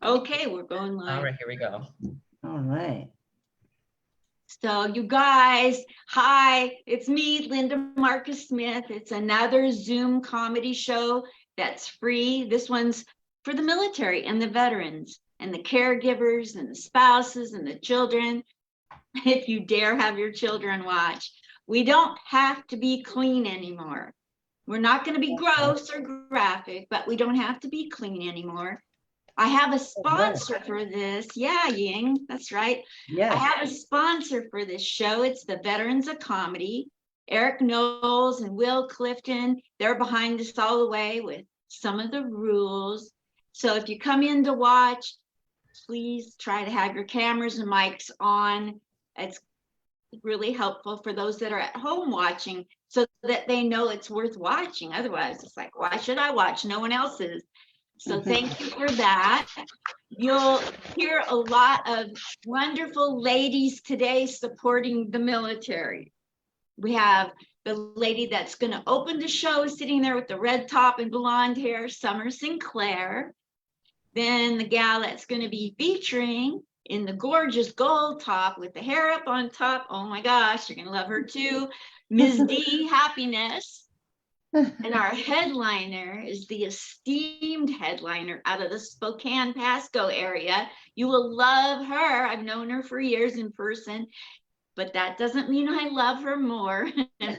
Okay, we're going live. All right, here we go. All right. So you guys, hi, it's me, Linda Marcus Smith. It's another Zoom comedy show that's free. This one's for the military and the veterans and the caregivers and the spouses and the children. If you dare have your children watch. We don't have to be clean anymore. We're not going to be gross or graphic, but we don't have to be clean anymore. I have a sponsor for this. Yeah, Ying, that's right. Yes. I have a sponsor for this show. It's the Veterans of Comedy. Eric Knowles and Will Clifton, they're behind us all the way with some of the rules. So if you come in to watch, please try to have your cameras and mics on. It's really helpful for those that are at home watching so that they know it's worth watching. Otherwise, it's like, why should I watch? No one else is. So thank you for that. You'll hear a lot of wonderful ladies today supporting the military. We have the lady that's going to open the show sitting there with the red top and blonde hair, Summer Sinclair. Then the gal that's going to be featuring in the gorgeous gold top with the hair up on top. Oh my gosh, you're going to love her too. Ms. D Happiness. And our headliner is the esteemed headliner out of the Spokane Pasco area. You will love her. I've known her for years in person, but that doesn't mean I love her more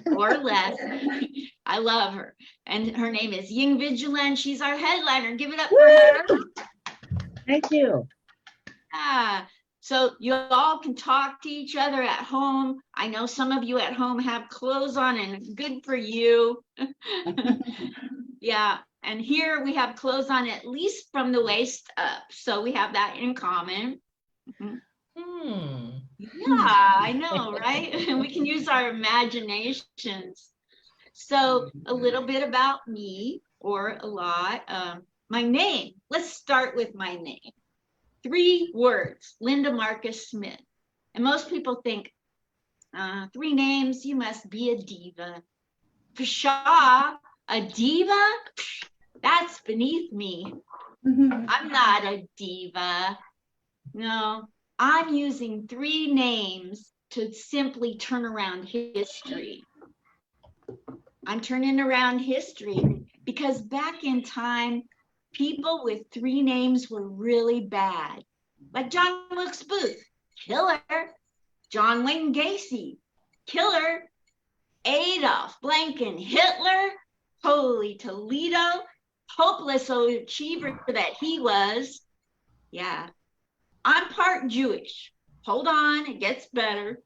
or less. I love her. And her name is Ying Vigilant. She's our headliner. Give it up for her. Thank you. So you all can talk to each other at home. I know some of you at home have clothes on, and good for you. Yeah, and here we have clothes on at least from the waist up. So we have that in common. Yeah, I know, right? We can use our imaginations. So a little bit about me, or a lot. My name, let's start with my name. 3 words, Linda Marcus Smith. And most people think, 3 names, you must be a diva. Pshaw, a diva? That's beneath me. I'm not a diva. No, I'm using 3 names to simply turn around history. I'm turning around history because back in time, people with 3 names were really bad. Like John Wilkes Booth, killer. John Wayne Gacy, killer. Adolf Blanken, Hitler. Holy Toledo, hopeless achiever that he was. Yeah, I'm part Jewish. Hold on, it gets better.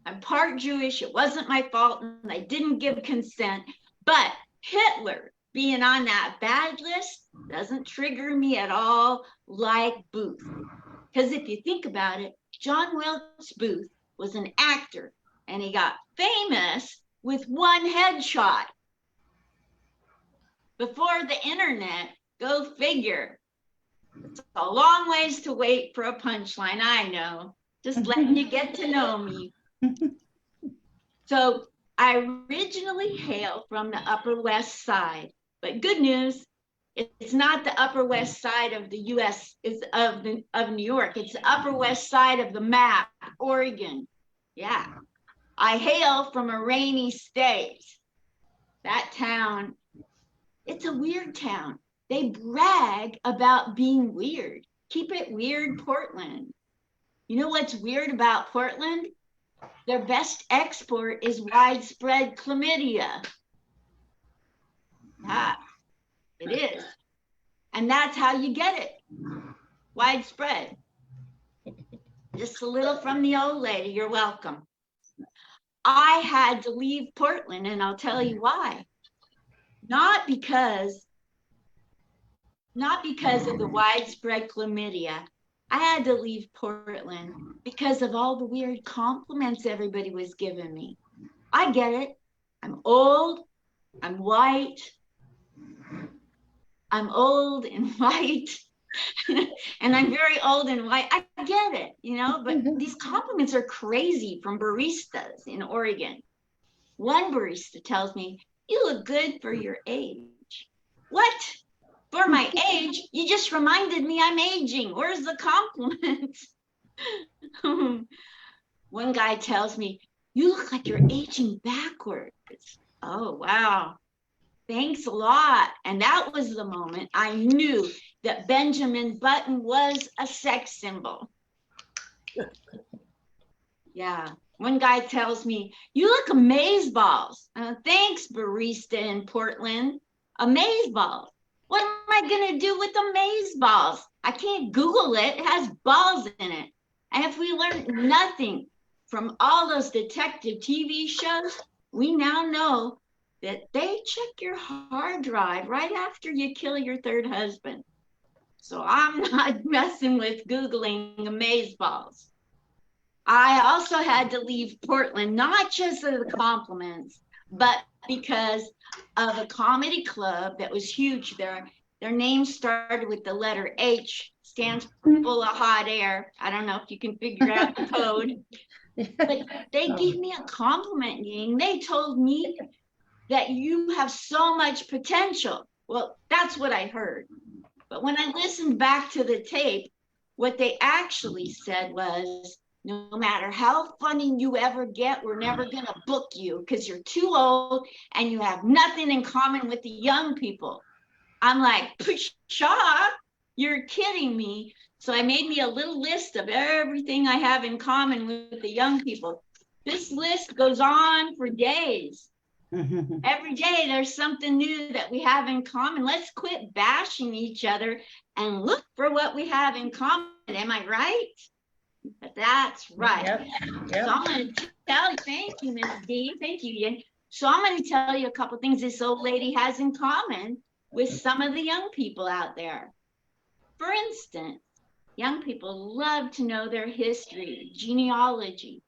I'm part Jewish. It wasn't my fault, and I didn't give consent. But Hitler being on that bad list doesn't trigger me at all like Booth. Because if you think about it, John Wilkes Booth was an actor, and he got famous with 1 headshot. Before the internet, go figure. It's a long ways to wait for a punchline, I know. Just letting you get to know me. So I originally hail from the Upper West Side, but good news, it's not the Upper West Side of the U.S. of New York. It's the Upper West Side of the map, Oregon. Yeah, I hail from a rainy state. That town, it's a weird town. They brag about being weird. Keep it weird, Portland. You know what's weird about Portland? Their best export is widespread chlamydia. It is. And that's how you get it. Widespread. Just a little from the old lady. You're welcome. I had to leave Portland, and I'll tell you why. Not because of the widespread chlamydia. I had to leave Portland because of all the weird compliments everybody was giving me. I get it. I'm old. I'm white. I'm old and white. And I'm very old and white. I get it, you know, but these compliments are crazy from baristas in Oregon. One barista tells me, "You look good for your age." What? For my age, you just reminded me I'm aging. Where's the compliment? One guy tells me, you look like you're aging backwards. Oh, wow. Thanks a lot. And that was the moment I knew that Benjamin Button was a sex symbol. Yeah. One guy tells me, you look amazeballs. Thanks, barista in Portland. Amazeballs. What am I going to do with amazeballs? I can't Google it. It has balls in it. And if we learned nothing from all those detective TV shows, we now know that they check your hard drive right after you kill your third husband. So I'm not messing with Googling amazeballs. I also had to leave Portland, not just for the compliments, but because of a comedy club that was huge there. Their name started with the letter H, stands for full of hot air. I don't know if you can figure out the code, but they gave me a compliment, Ying. They told me that you have so much potential. Well, that's what I heard. But when I listened back to the tape, what they actually said was, no matter how funny you ever get, we're never going to book you because you're too old and you have nothing in common with the young people. I'm like, pshaw, you're kidding me. So I made me a little list of everything I have in common with the young people. This list goes on for days. Every day there's something new that we have in common. Let's quit bashing each other and look for what we have in common. Am I right? That's right. Yep. So I'm going to tell you, thank you, Ms. D. Thank you, Yin. So I'm going to tell you a couple things this old lady has in common with some of the young people out there. For instance, young people love to know their history, genealogy.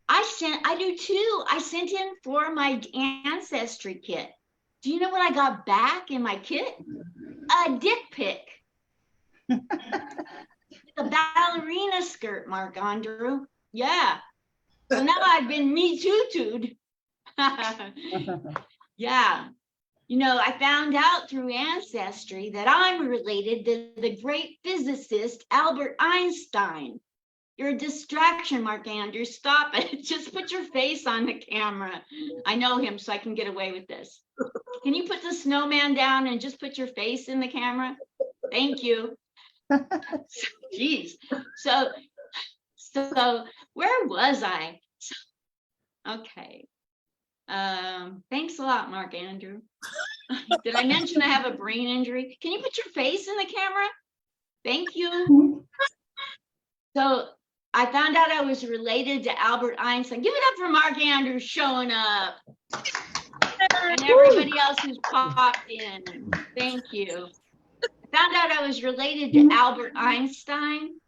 I do too. I sent in for my ancestry kit. Do you know what I got back in my kit? A dick pic. The ballerina skirt, Mark Andrew. Yeah. So now I've been Me Too-too'd. Yeah. You know, I found out through Ancestry that I'm related to the great physicist Albert Einstein. You're a distraction, Mark Andrews. Stop it. Just put your face on the camera. I know him, so I can get away with this. Can you put the snowman down and just put your face in the camera? Thank you. Jeez. So where was I? Okay. Thanks a lot, Mark Andrew. Did I mention I have a brain injury? Can you put your face in the camera? Thank you. So I found out I was related to Albert Einstein. Give it up for Mark Andrews showing up. And everybody else who's popped in. Thank you. I found out I was related to Albert Einstein.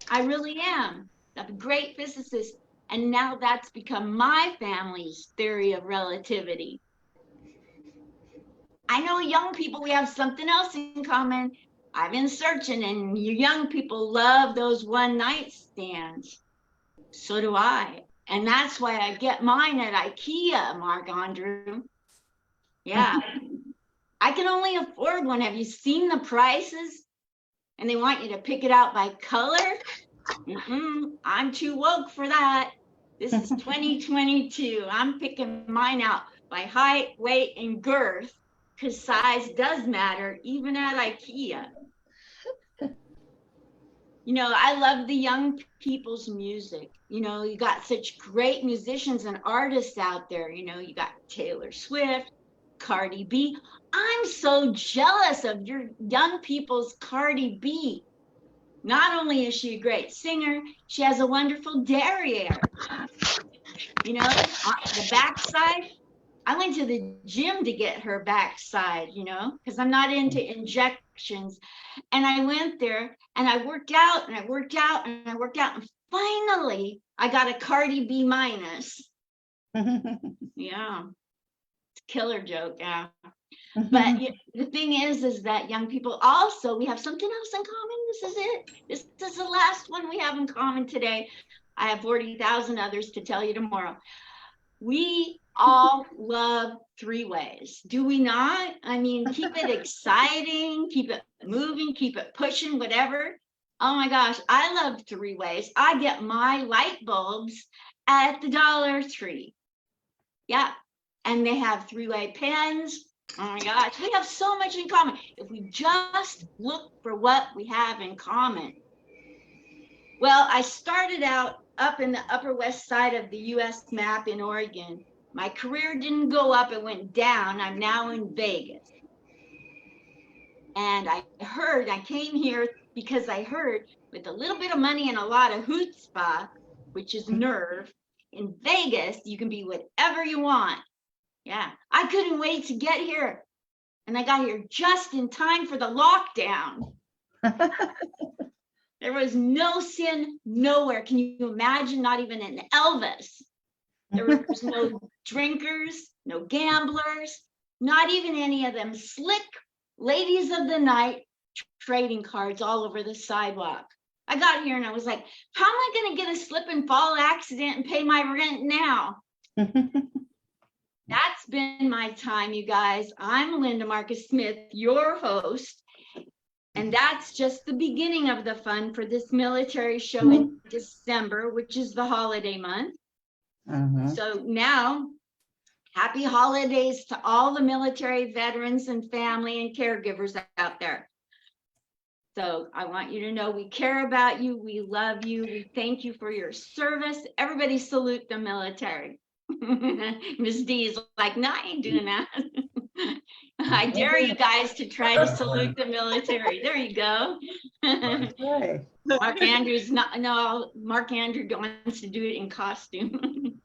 I really am. I'm a great physicist. And now that's become my family's theory of relativity. I know young people, we have something else in common. I've been searching, and you young people love those one-night stands. So do I. And that's why I get mine at IKEA, Mark Andrew. Yeah. I can only afford one. Have you seen the prices? And they want you to pick it out by color? I'm too woke for that. This is 2022. I'm picking mine out by height, weight, and girth, because size does matter, even at IKEA. You know, I love the young people's music. You know, you got such great musicians and artists out there. You know, you got Taylor Swift, Cardi B. I'm so jealous of your young people's Cardi B. Not only is she a great singer, she has a wonderful derriere. You know, the backside, I went to the gym to get her backside, you know, because I'm not into injections. And I went there and I worked out and I worked out and I worked out. And finally, I got a Cardi B minus. Yeah. It's a killer joke. Yeah. But the thing is that young people also, we have something else in common. This is it. This is the last one we have in common today. I have 40,000 others to tell you tomorrow. We all love three-ways, do we not? I mean, keep it exciting, keep it moving, keep it pushing, whatever. Oh my gosh, I love three-ways. I get my light bulbs at the Dollar Tree. Yeah, and they have three-way pens. Oh my gosh, we have so much in common if we just look for what we have in common. Well, I started out up in the Upper West Side of the US map in Oregon. My career didn't go up, it went down. I'm now in Vegas. And I came here because I heard with a little bit of money and a lot of chutzpah, which is nerve, in Vegas, you can be whatever you want. Yeah, I couldn't wait to get here. And I got here just in time for the lockdown. There was no sin nowhere. Can you imagine? Not even in Elvis. There was no drinkers, no gamblers, not even any of them slick ladies of the night trading cards all over the sidewalk. I got here and I was like, how am I going to get a slip and fall accident and pay my rent now? That's been my time, you guys. I'm Linda Marcus Smith, your host. And that's just the beginning of the fun for this military show in December, which is the holiday month. So now, happy holidays to all the military veterans and family and caregivers out there. So I want you to know we care about you, we love you, we thank you for your service. Everybody salute the military. Ms. D is like, no, I ain't doing that. I dare you guys to try to salute the military. There you go. Mark Andrews, Mark Andrew wants to do it in costume.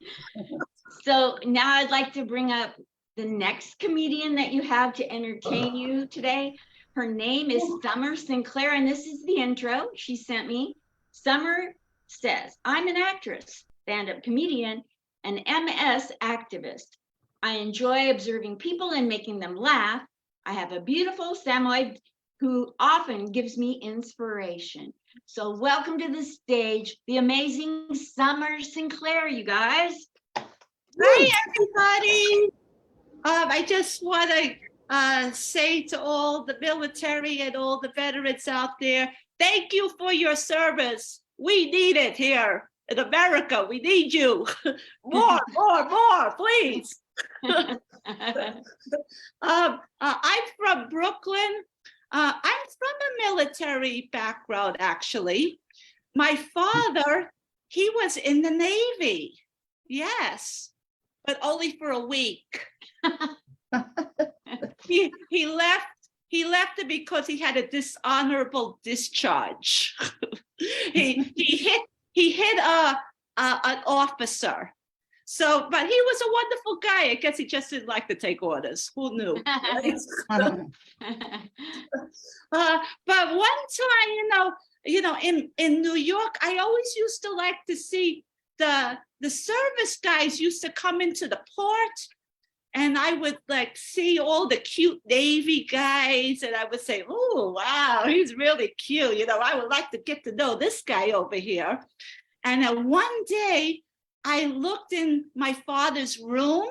So now I'd like to bring up the next comedian that you have to entertain you today. Her name is Summer Sinclair, and this is the intro she sent me. Summer says, I'm an actress, stand-up comedian, an MS activist. I enjoy observing people and making them laugh. I have a beautiful Samoyed who often gives me inspiration. So welcome to the stage, the amazing Summer Sinclair, you guys. Hi, everybody. I just want to say to all the military and all the veterans out there, thank you for your service. We need it here in America. We need you. More, please. I'm from Brooklyn. I'm from a military background, actually. My father, he was in the Navy. Yes, but only for a week. He left it because he had a dishonorable discharge. he hit an officer. So, but he was a wonderful guy. I guess he just didn't like to take orders. Who knew? But one time, in New York, I always used to like to see the service guys used to come into the port, and I would like see all the cute Navy guys, and I would say, oh, wow, he's really cute. I would like to get to know this guy over here. And one day, I looked in my father's room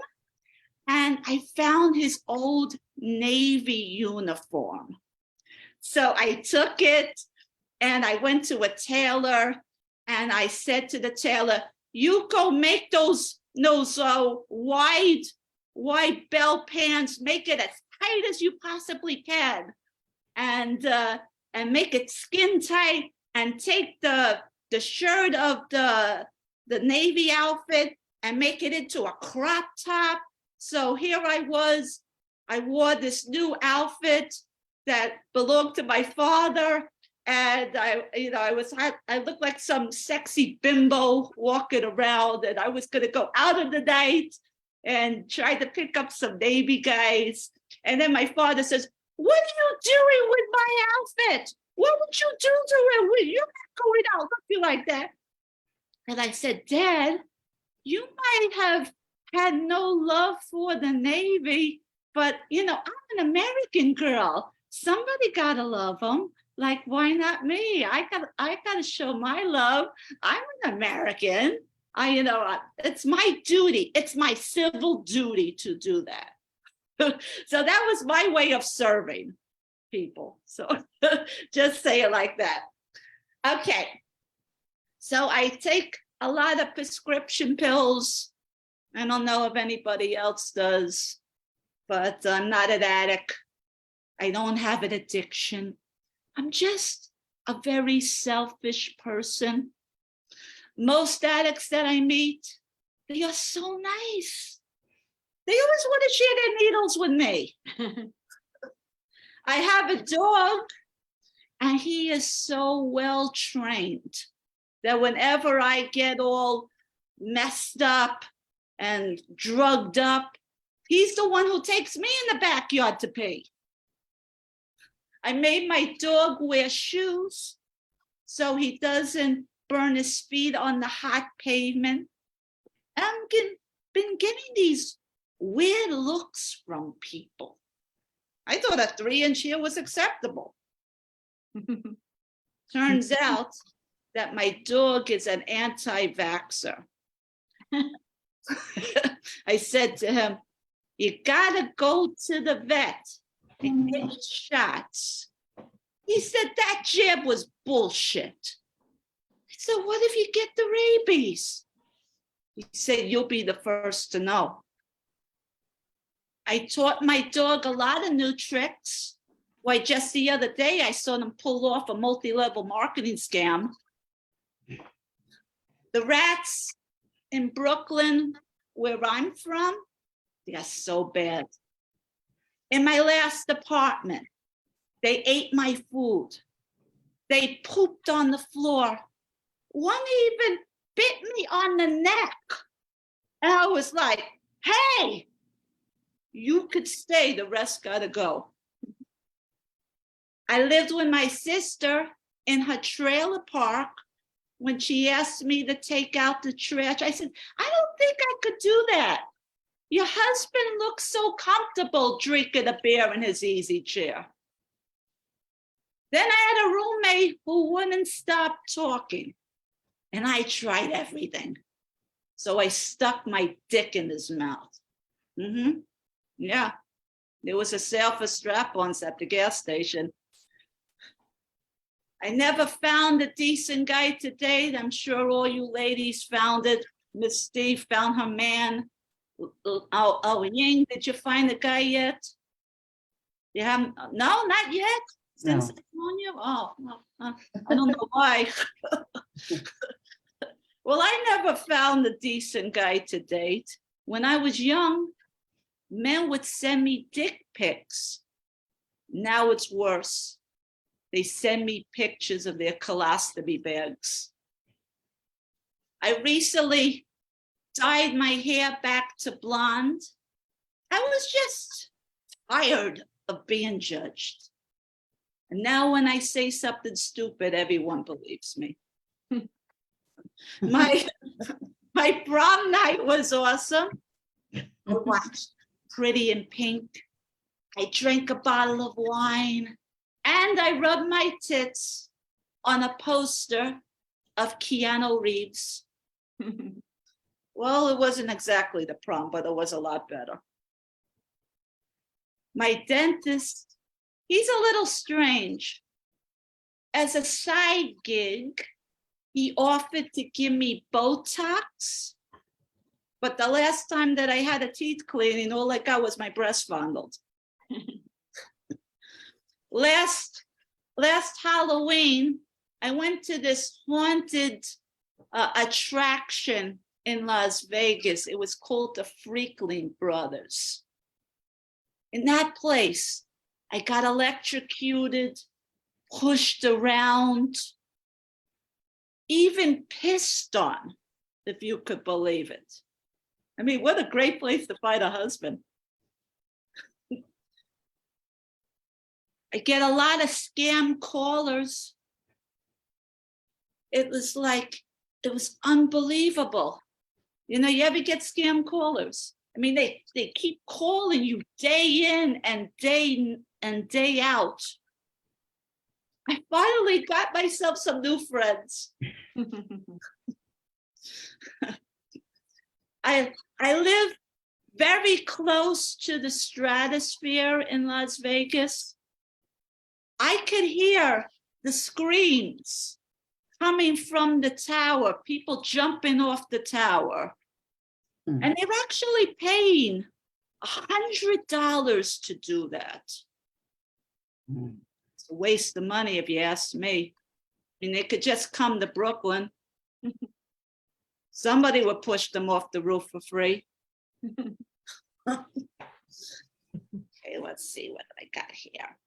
and I found his old Navy uniform. So I took it and I went to a tailor and I said to the tailor, you go make those wide bell pants, make it as tight as you possibly can, and make it skin tight, and take the shirt of the Navy outfit and make it into a crop top. So here I wore this new outfit that belonged to my father, and I looked like some sexy bimbo walking around, and I was going to go out in the night and try to pick up some Navy guys. And then my father says, what are you doing with my outfit? What would you do to it? You're not going out looking like that. And I said, Dad, you might have had no love for the Navy, but I'm an American girl. Somebody gotta love them. Like, why not me? I gotta show my love. I'm an American. It's my duty. It's my civil duty to do that. So that was my way of serving people. So just say it like that. Okay. So I take a lot of prescription pills. I don't know if anybody else does, but I'm not an addict. I don't have an addiction. I'm just a very selfish person. Most addicts that I meet, they are so nice. They always want to share their needles with me. I have a dog, and he is so well trained that whenever I get all messed up and drugged up, he's the one who takes me in the backyard to pee. I made my dog wear shoes so he doesn't burn his feet on the hot pavement. I've been getting these weird looks from people. I thought a 3-inch heel was acceptable. Turns out that my dog is an anti-vaxxer. I said to him, you gotta go to the vet and get shots. He said that jab was bullshit. I said, what if you get the rabies? He said, you'll be the first to know. I taught my dog a lot of new tricks. Why, just the other day, I saw them pull off a multi-level marketing scam. The rats in Brooklyn, where I'm from, they are so bad. In my last apartment, they ate my food. They pooped on the floor. One even bit me on the neck. And I was like, hey, you could stay, the rest gotta go. I lived with my sister in her trailer park. When she asked me to take out the trash, I said, I don't think I could do that. Your husband looks so comfortable drinking a beer in his easy chair. Then I had a roommate who wouldn't stop talking, and I tried everything. So I stuck my dick in his mouth. Yeah, there was a sale for strap-ons at the gas station. I never found a decent guy to date. I'm sure all you ladies found it. Miss Steve found her man. Oh, Ying, did you find a guy yet? You haven't? No, not yet. Since I known you? Oh, I don't know why. Well, I never found a decent guy to date. When I was young, men would send me dick pics. Now it's worse. They send me pictures of their colostomy bags. I recently dyed my hair back to blonde. I was just tired of being judged. And now when I say something stupid, everyone believes me. My prom night was awesome. I watched Pretty in Pink. I drank a bottle of wine. And I rubbed my tits on a poster of Keanu Reeves. Well, it wasn't exactly the prom, but it was a lot better. My dentist, he's a little strange. As a side gig, he offered to give me Botox. But the last time that I had a teeth cleaning, all I got was my breast fondled. Last Halloween, I went to this haunted attraction in Las Vegas. It was called the Freakling Brothers. In that place, I got electrocuted, pushed around, even pissed on, if you could believe it. I mean, what a great place to find a husband. I get a lot of scam callers. It was unbelievable. You know, you ever get scam callers? I mean, they keep calling you day in and day out. I finally got myself some new friends. I live very close to the stratosphere in Las Vegas. I could hear the screams coming from the tower, people jumping off the tower. Hmm. And they're actually paying $100 to do that. Hmm. It's a waste of money, if you ask me. I mean, they could just come to Brooklyn. Somebody would push them off the roof for free. Okay, let's see what I got here.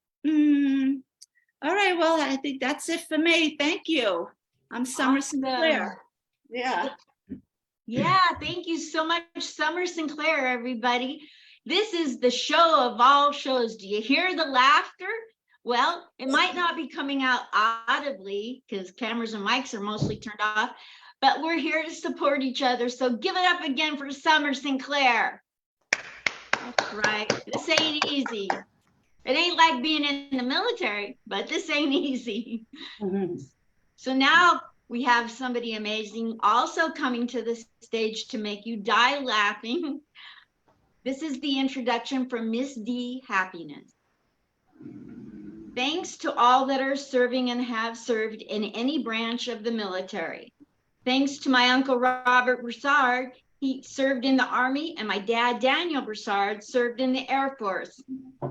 All right, well, I think that's it for me. Thank you. I'm Summer Sinclair. Yeah. Yeah, thank you so much, Summer Sinclair, everybody. This is the show of all shows. Do you hear the laughter? Well, it might not be coming out audibly because cameras and mics are mostly turned off, but we're here to support each other. So give it up again for Summer Sinclair. That's right. This ain't easy. It ain't like being in the military, but this ain't easy. So now we have somebody amazing also coming to the stage to make you die laughing. This is the introduction from Miss D Happiness. Thanks to all that are serving and have served in any branch of the military. Thanks to my uncle Robert Broussard, he served in the Army, and my dad Daniel Broussard served in the Air Force.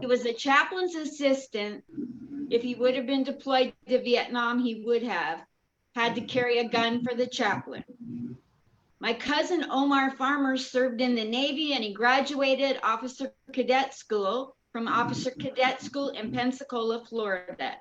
He was a chaplain's assistant. If he would have been deployed to Vietnam, he would have had to carry a gun for the chaplain. My cousin Omar Farmer served in the Navy, and he graduated Officer Cadet School from Officer Cadet School in Pensacola, Florida.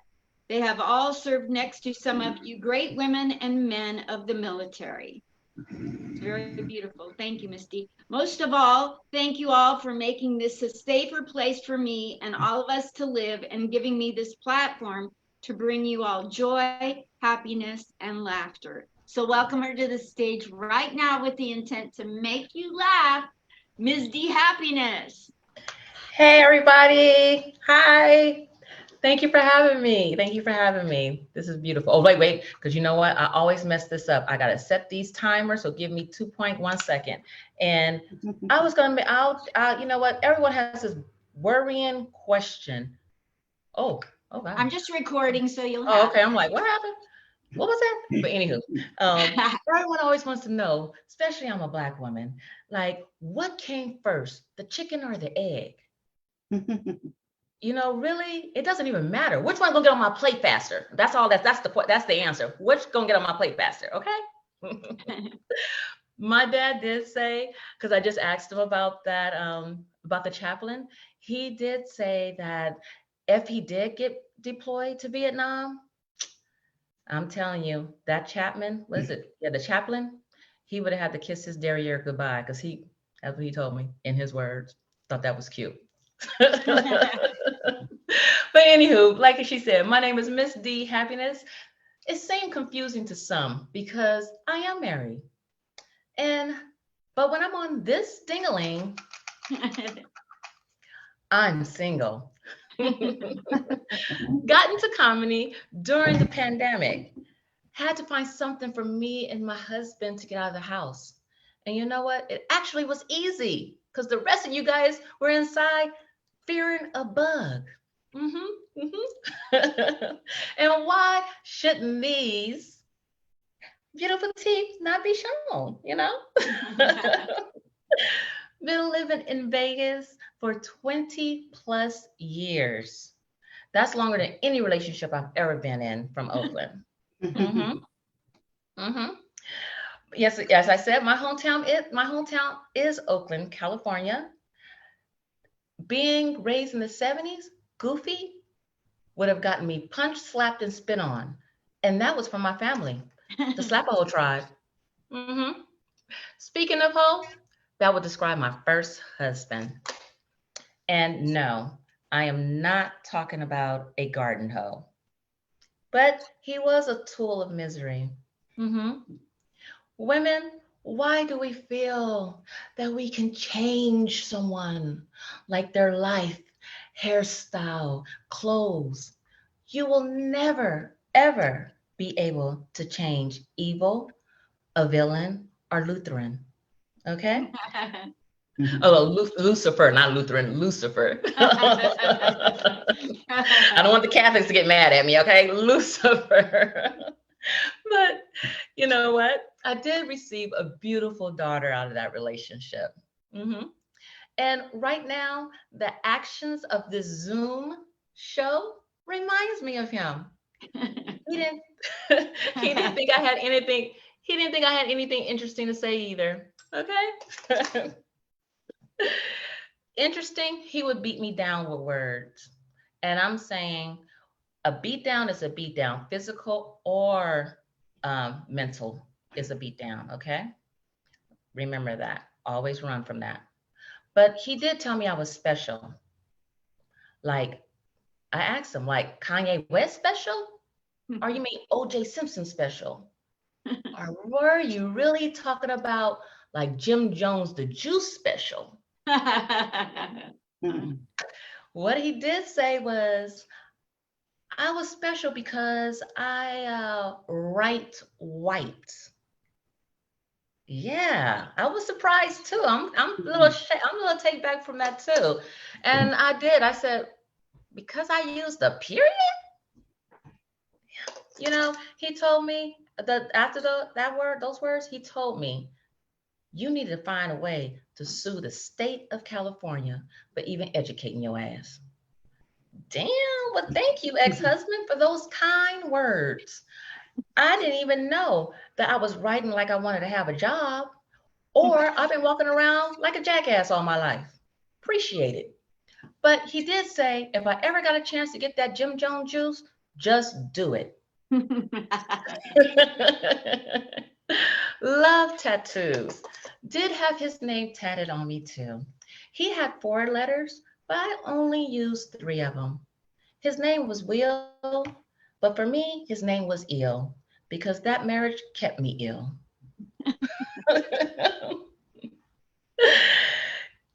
They have all served next to some of you great women and men of the military. It's very beautiful. Thank you, Misty. Most of all, thank you all for making this a safer place for me and all of us to live, and giving me this platform to bring you all joy, happiness, and laughter. So welcome her to the stage right now with the intent to make you laugh, Ms. D Happiness. Hey, everybody. Hi. Thank you for having me. Thank you for having me. This is beautiful. Oh, wait, because you know what? I always mess this up. I got to set these timers, so give me 2.1 second. And I was going to be out. You know what? Everyone has this worrying question. Oh, wow. I'm just recording, so you'll have. Oh, okay. I'm like, what happened? What was that? But anywho, everyone always wants to know, especially I'm a Black woman, like, what came first, the chicken or the egg? You know, really, it doesn't even matter. Which one's gonna get on my plate faster? That's all. That's the point. That's the answer. Which gonna get on my plate faster? Okay. My dad did say, because I just asked him about that, about the chaplain. He did say that if he did get deployed to Vietnam, I'm telling you, that Chapman, what is it? Yeah, the chaplain, he would have had to kiss his derriere goodbye, because that's what he told me in his words. Thought that was cute. But anywho, like she said, my name is Miss D Happiness. It seemed confusing to some because I am married. But when I'm on this ding-a-ling, I'm single. Got into comedy during the pandemic. Had to find something for me and my husband to get out of the house. And you know what? It actually was easy because the rest of you guys were inside fearing a bug. And why shouldn't these beautiful teeth not be shown, you know? Been living in Vegas for 20 plus years. That's longer than any relationship I've ever been in from Oakland. Yes, as I said, my hometown is Oakland, California. Being raised in the 70s, Goofy would have gotten me punched, slapped, and spit on. And that was from my family, the Slapaho tribe. Speaking of hoe, that would describe my first husband. And no, I am not talking about a garden hoe, but he was a tool of misery. Women, why do we feel that we can change someone, like their life, hairstyle, clothes? You will never, ever be able to change evil, a villain, are Lutheran. Okay? Mhm. Oh, Lucifer, not Lutheran, Lucifer. I don't want the Catholics to get mad at me, okay? Lucifer. But you know what? I did receive a beautiful daughter out of that relationship. Mhm. And right now, the actions of this Zoom show reminds me of him. He didn't he didn't think I had anything, he didn't think I had anything interesting to say either. Okay? Interesting, he would beat me down with words. And I'm saying a beat down is a beat down, physical or mental is a beat down, okay? Remember that. Always run from that. But he did tell me I was special. Like, I asked him, like, Kanye West special? Or you mean OJ Simpson special? Or were you really talking about like Jim Jones, the Juice special? Mhm. What he did say was, I was special because I write white. Yeah, I was surprised too. I'm a little I'm a little take back from that too. And I did. I said, because I used the period? You know, he told me that after those words, he told me, you need to find a way to sue the state of California for even educating your ass. Damn, well, thank you, ex-husband, for those kind words. I didn't even know that I was writing like I wanted to have a job, or I've been walking around like a jackass all my life. Appreciate it. But he did say, if I ever got a chance to get that Jim Jones juice, just do it. Love tattoos. Did have his name tatted on me too. He had 4 letters, but I only used 3 of them. His name was Will, but for me, his name was Ill because that marriage kept me ill.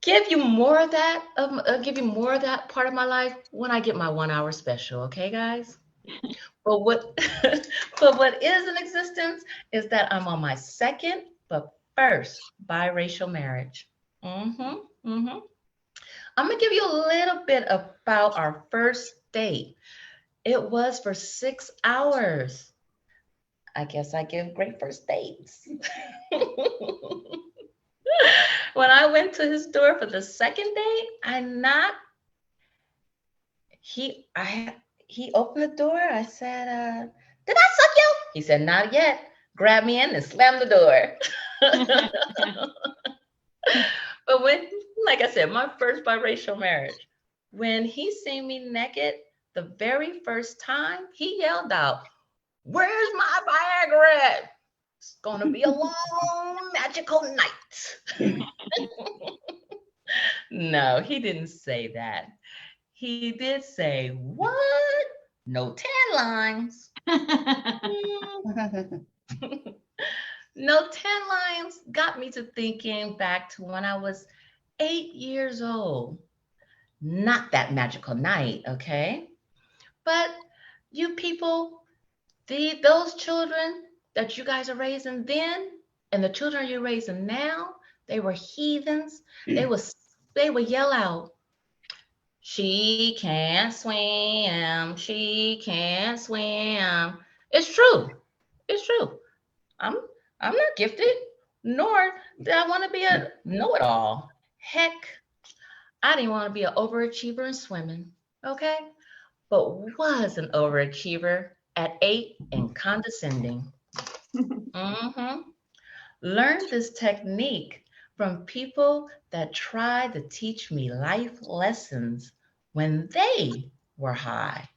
Give you more of that, give you more of that part of my life when I get my 1 hour special, okay, guys? But what, but what is in existence is that I'm on my 2nd, but first biracial marriage. I'm gonna give you a little bit about our first date. It was for 6 hours. I guess I give great first dates. When I went to his door for the 2nd date, I knocked. He opened the door. I said, did I suck you? He said, not yet. Grabbed me in and slammed the door. But when, like I said, my first biracial marriage, when he seen me naked the very first time, he yelled out, where's my Viagra? It's gonna be a long magical night. No, he didn't say that. He did say, what? No tan lines. No tan lines got me to thinking back to when I was 8 years old. Not that magical night, okay? But you people, those children that you guys are raising then and the children you're raising now, they were heathens. They would yell out, she can't swim, she can't swim. It's true. It's true. I'm not gifted, nor did I want to be a know-it-all. Heck, I didn't want to be an overachiever in swimming, okay? But was an overachiever at 8 and condescending. Learned this technique from people that tried to teach me life lessons when they were high.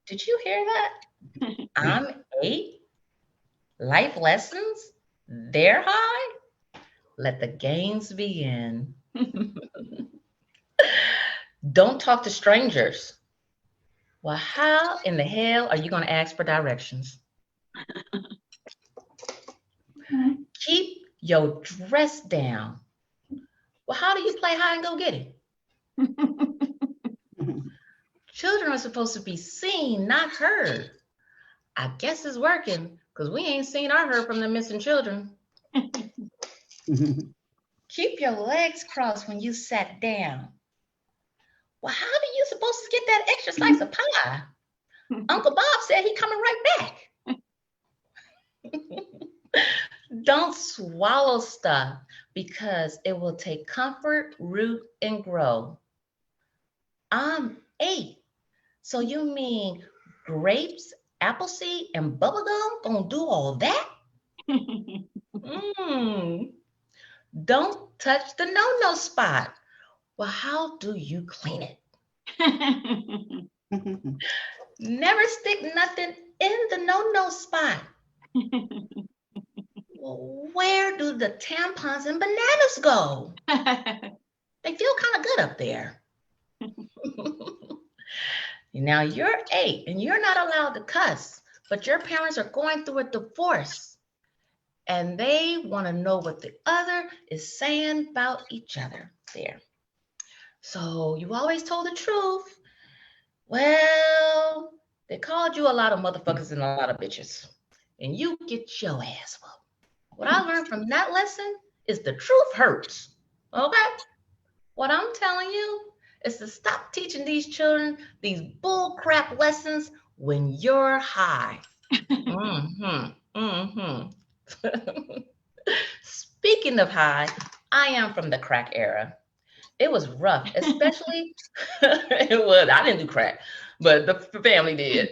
Did you hear that? I'm 8. Life lessons? They're high? Let the games begin. Don't talk to strangers. Well, how in the hell are you going to ask for directions? Keep your dress down. Well, how do you play hide and go get it? Children are supposed to be seen, not heard. I guess it's working because we ain't seen or heard from the missing children. Keep your legs crossed when you sat down. Well, how do you supposed to get that extra slice of pie? Uncle Bob said he coming right back. Don't swallow stuff because it will take comfort, root, and grow. I'm 8. So you mean grapes, apple seed, and bubblegum gonna do all that? Don't touch the no-no spot. Well, how do you clean it? Never stick nothing in the no-no spot. Well, where do the tampons and bananas go? They feel kind of good up there. Now you're 8 and you're not allowed to cuss, but your parents are going through a divorce and they want to know what the other is saying about each other there. So you always told the truth. Well, they called you a lot of motherfuckers and a lot of bitches, and you get your ass whooped. What I learned from that lesson is the truth hurts. Okay? What I'm telling you is to stop teaching these children these bull crap lessons when you're high. Speaking of high, I am from the crack era. It was rough, especially it was. I didn't do crack, but the family did.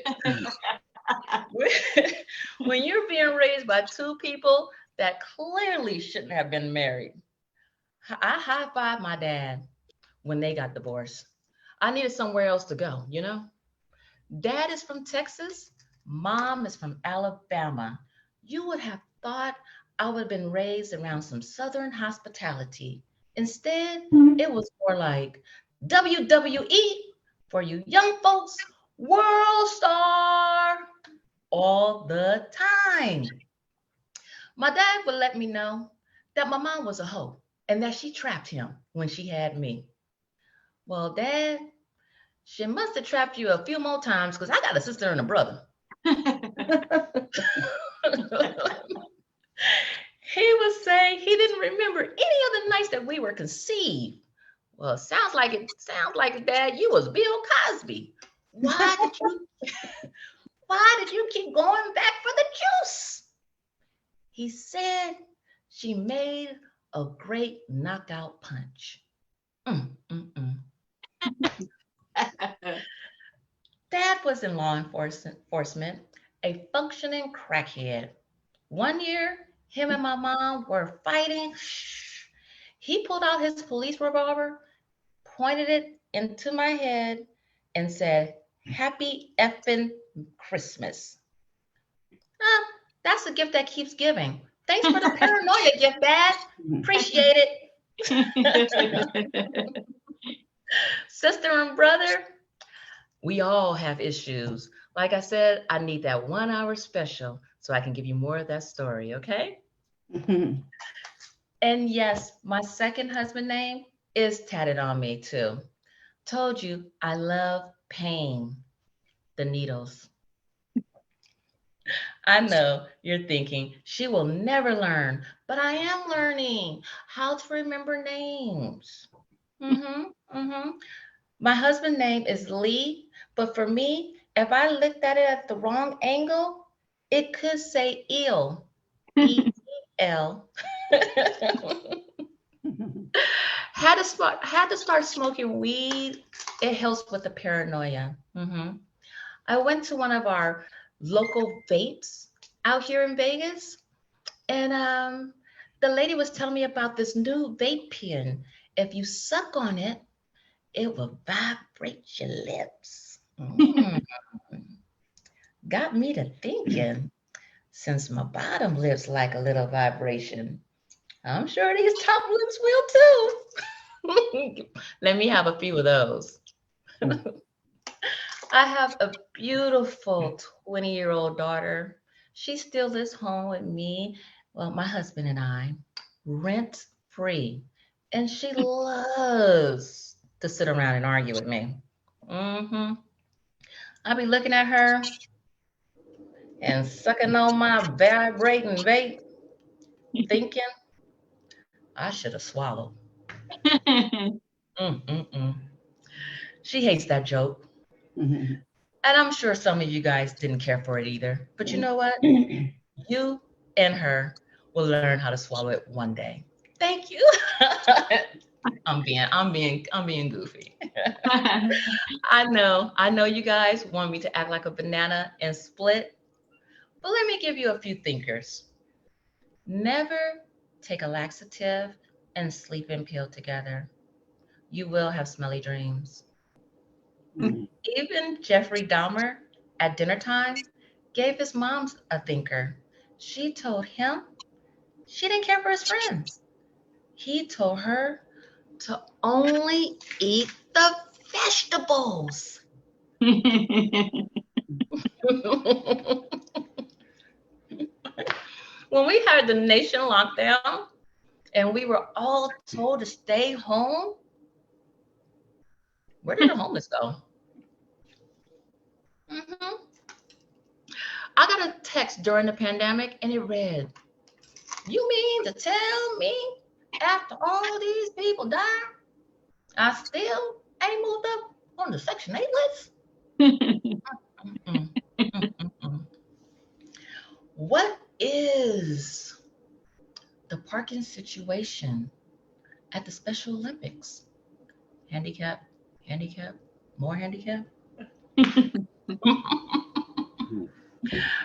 When you're being raised by 2 people that clearly shouldn't have been married. I high-fived my dad when they got divorced. I needed somewhere else to go, you know? Dad is from Texas. Mom is from Alabama. You would have thought I would have been raised around some Southern hospitality. Instead, it was more like WWE for you young folks, world star all the time. My dad would let me know that my mom was a hoe and that she trapped him when she had me. Well, Dad, she must have trapped you a few more times because I got a sister and a brother. He would say he didn't remember any of the nights that we were conceived. Well, sounds like Dad, you was Bill Cosby. Why did you keep going back for the juice? He said she made a great knockout punch. Dad was in law enforcement, a functioning crackhead. One year, him and my mom were fighting. He pulled out his police revolver, pointed it into my head, and said, "Happy effing Christmas." That's a gift that keeps giving. Thanks for the paranoia gift, Dad. Appreciate it. Sister and brother, we all have issues. Like I said, I need that 1 hour special so I can give you more of that story, okay? And yes, my second husband name is tatted on me too. Told you I love pain, the needles. I know you're thinking she will never learn, but I am learning how to remember names. My husband's name is Lee, but for me, if I looked at it at the wrong angle, it could say ill, E-L. Had to start smoking weed. It helps with the paranoia. I went to one of our local vapes out here in Vegas, and the lady was telling me about this new vape pen. If you suck on it, it will vibrate your lips. Got me to thinking, since my bottom lips like a little vibration, I'm sure these top lips will too. Let me have a few of those. I have a beautiful 20-year-old daughter. She still lives home with me, well, my husband and I, rent free. And she loves to sit around and argue with me. I'll be looking at her and sucking on my vibrating vape. thinking I should have swallowed. She hates that joke. Mhm. And I'm sure some of you guys didn't care for it either. But you know what? You and her will learn how to swallow it one day. Thank you. I'm being goofy. I know you guys want me to act like a banana and split, but let me give you a few thinkers. Never take a laxative and sleeping pill together. You will have smelly dreams. Mhm. Even Jeffrey Dahmer at dinner time gave his mom a thinker. She told him she didn't care for his friends. He told her to only eat the vegetables. When we had the nation lockdown and we were all told to stay home, where did the homeless go? Mhm. I got a text during the pandemic and it read, "You mean to tell me after all these people died, I still ain't moved up on the Section 8 list?" Mm, mm, mm. What is the parking situation at the Special Olympics? Handicap, handicap, more handicap?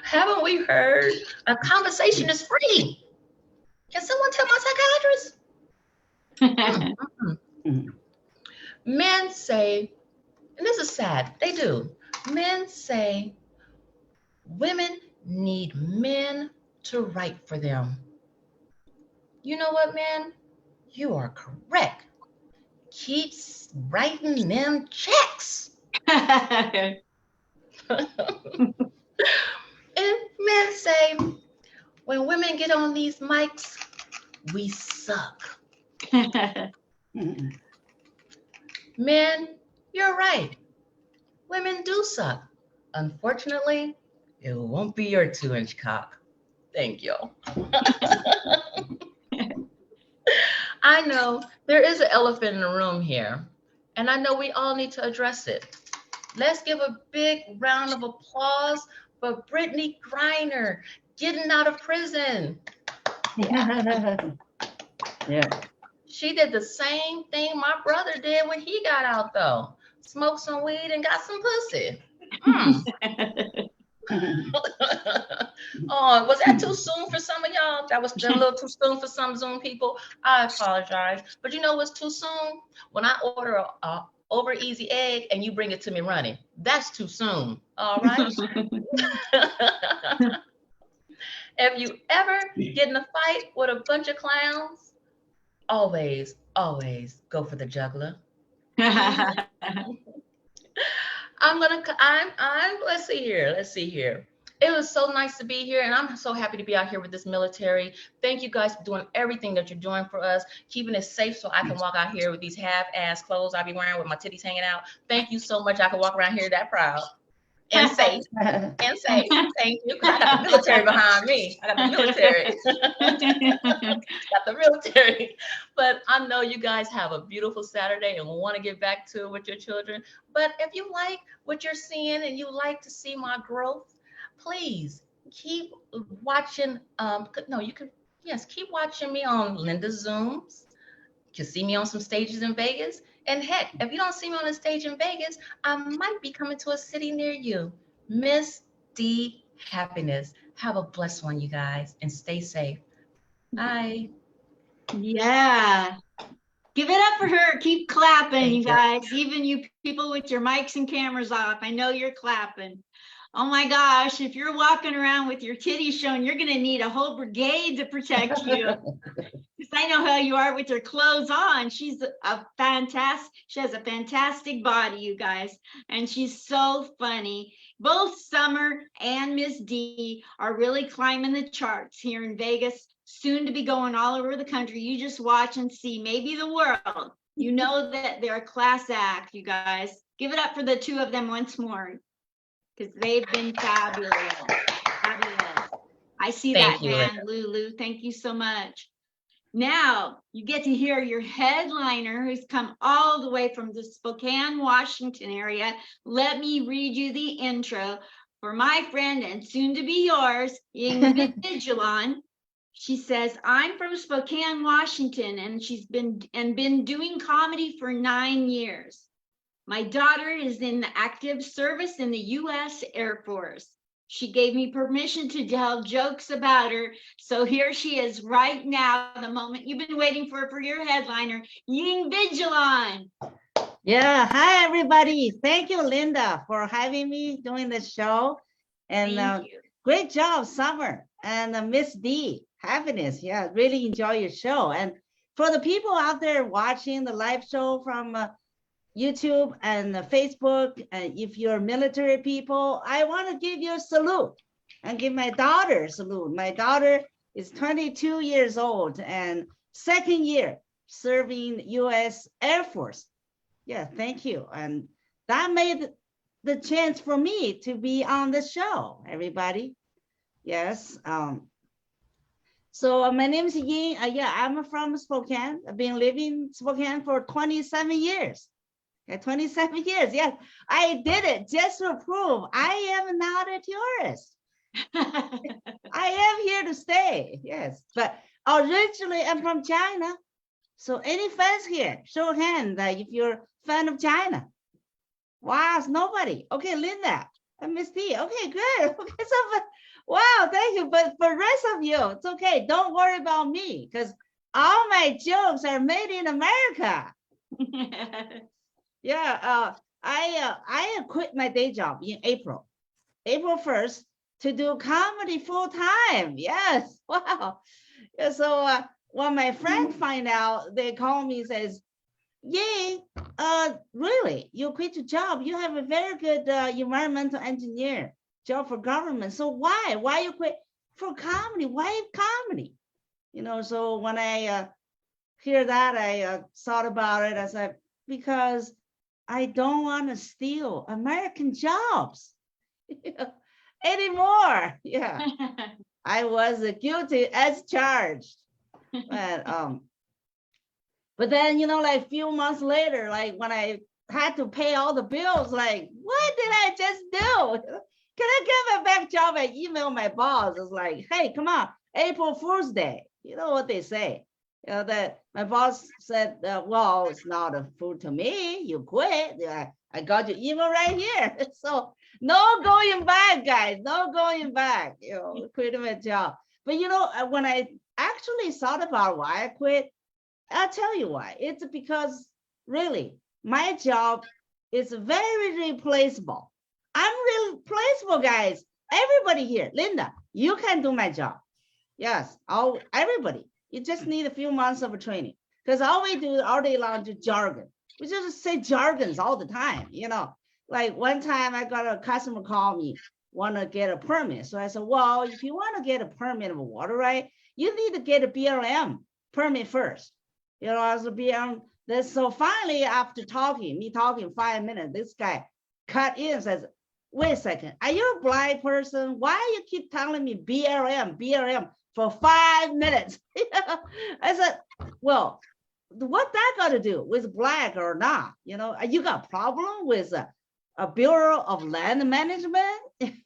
Haven't we heard a conversation is free? Can someone tell my psychiatrist? Mhm. Men say, and this is sad, they do. Men say women need men to write for them. You know what, men? You are correct. Keep writing them checks. And men say, when women get on these mics, we suck. Mhm. Men, you're right. Women do suck. Unfortunately, it won't be your 2-inch cock. Thank you. I know there is an elephant in the room here, and I know we all need to address it. Let's give a big round of applause for Brittany Griner getting out of prison. Yeah. She did the same thing my brother did when he got out, though. Smoked some weed and got some pussy. Oh, was that too soon for some of y'all? That was a little too soon for some Zoom people. I apologize. But you know what's too soon? When I order a over easy egg and you bring it to me running. That's too soon. All right. If you ever get in a fight with a bunch of clowns, always go for the juggler. Let's see here. It was so nice to be here, and I'm so happy to be out here with this military. Thank you guys for doing everything that you're doing for us, keeping it safe so I can walk out here with these half-ass clothes I be wearing with my titties hanging out. Thank you so much. I can walk around here that proud and safe. Thank you, because I got the military behind me. I got the military. But I know you guys have a beautiful Saturday and want to get back to it with your children. But if you like what you're seeing and you like to see my growth, please keep watching. Keep watching me on Linda's Zooms. You can see me on some stages in Vegas. And heck, if you don't see me on a stage in Vegas, I might be coming to a city near you. Miss D Happiness. Have a blessed one, you guys, and stay safe. Bye. Yeah. Give it up for her. Keep clapping, Thank you you. guys. Even you people with your mics and cameras off. I know you're clapping. Oh my gosh, if you're walking around with your titties showing, you're going to need a whole brigade to protect you. Because I know how you are with your clothes on. She has a fantastic body, you guys. And she's so funny. Both Summer and Miss D are really climbing the charts here in Vegas, soon to be going all over the country. You just watch and see, maybe the world. You know that they're a class act, you guys. Give it up for the two of them once more, because they've been fabulous. I I see Thank that, you, man, Lulu. Thank you so much. Now you get to hear your headliner who's come all the way from the Spokane, Washington area. Let me read you the intro for my friend and soon to be yours, Ying Vigilon. She says, I'm from Spokane, Washington, and she's been doing comedy for 9 years. My daughter is in the active service in the U.S. Air Force. She gave me permission to tell jokes about her. So here she is right now, the moment you've been waiting for your headliner, Ying Vigilon. Yeah, hi everybody. Thank you, Linda, for having me doing the show. And Thank you. great job, Summer and Miss D. Happiness. Yeah, really enjoy your show. And for the people out there watching the live show from YouTube and Facebook, and if you're military people, I want to give you a salute and give my daughter a salute. My daughter is 22 years old and second year serving U.S. Air Force. Yeah, thank you. And that made the chance for me to be on the show, everybody. Yes. So my name is Ying. Yeah, I'm from Spokane. I've been living in Spokane for 27 years. 27 years. Yes, I did it just to prove I am not a tourist. I am here to stay. Yes, but originally I'm from China. So any fans here, show hand if you're a fan of China. Wow, nobody. Okay, Linda and Miss T. Okay, good. Okay, so wow, thank you. But for the rest of you, it's okay. Don't worry about me because all my jokes are made in America. Yeah, I quit my day job in April 1st to do comedy full time. Yes, wow. Yeah, so when my friend find out, they call me and says, "Yay, really? You quit your job? You have a very good environmental engineer job for government. So why? Why you quit for comedy? Why comedy? You know." So when I hear that, I thought about it. I said, because I don't want to steal American jobs anymore. Yeah, I was guilty as charged. But then, like a few months later, like when I had to pay all the bills, like, what did I just do? Can I get my back job? I emailed my boss. It's like, hey, come on, April Fool's Day. You know what they say. That my boss said, well, it's not a fool to me. You quit. I got your email right here. So no going back, guys. No going back. Quit my job. But when I actually thought about why I quit, I'll tell you why. It's because really my job is very replaceable. I'm replaceable, guys. Everybody here, Linda, you can do my job. Yes, everybody. You just need a few months of training because all we do all day long is jargon. We just say jargons all the time, Like one time I got a customer call me, want to get a permit. So I said, well, if you want to get a permit of water right, you need to get a BLM permit first. As a BLM. So finally, after me talking 5 minutes, this guy cut in and says, wait a second, are you a blind person? Why you keep telling me BLM for 5 minutes? I said, well, what that got to do with black or not? You got a problem with a Bureau of Land Management? that's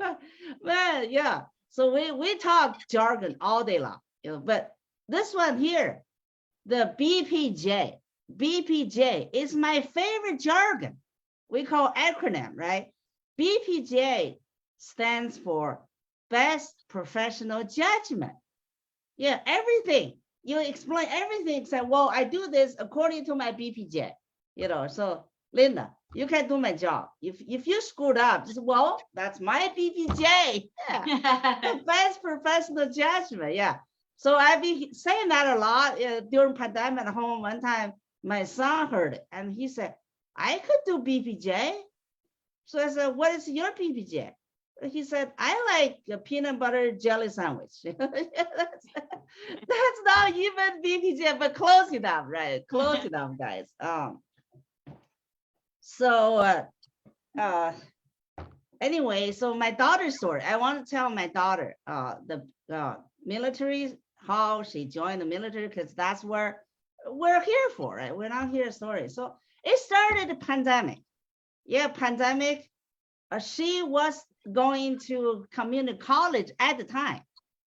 a man, yeah. So we talk jargon all day long, but this one here, the BPJ is my favorite jargon. We call acronym, right? BPJ stands for Best Professional Judgment. Yeah, everything. You explain everything except, well, I do this according to my BPJ. So Linda, you can do my job. If you screwed up, just, well, that's my BPJ. Yeah. Best Professional Judgment. Yeah. So I've been saying that a lot during pandemic at home. One time, my son heard it and he said, I could do BPJ. So I said, what is your BPJ? He said, I like a peanut butter jelly sandwich. That's not even BPJ, but close enough, right? Close enough, guys. So anyway, so my daughter's story. I want to tell my daughter the military, how she joined the military, because that's where we're here for, right? We're not here story. So it started the pandemic. Yeah, pandemic. She was going to community college at the time.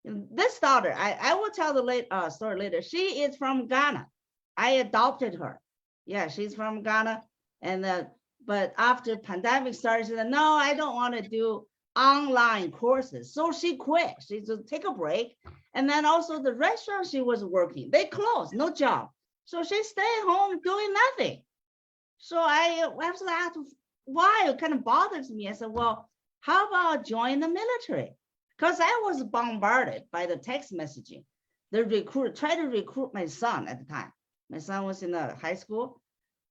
This daughter, I will tell the story later. She is from Ghana. I adopted her. Yeah, she's from Ghana. And but after pandemic started, she said, no, I don't want to do online courses. So she quit. She just take a break. And then also the restaurant she was working, they closed, no job. So she stayed home doing nothing. So I was like, why? It kind of bothers me. I said, well, how about join the military? Because I was bombarded by the text messaging. The recruiter tried to recruit my son at the time. My son was in the high school.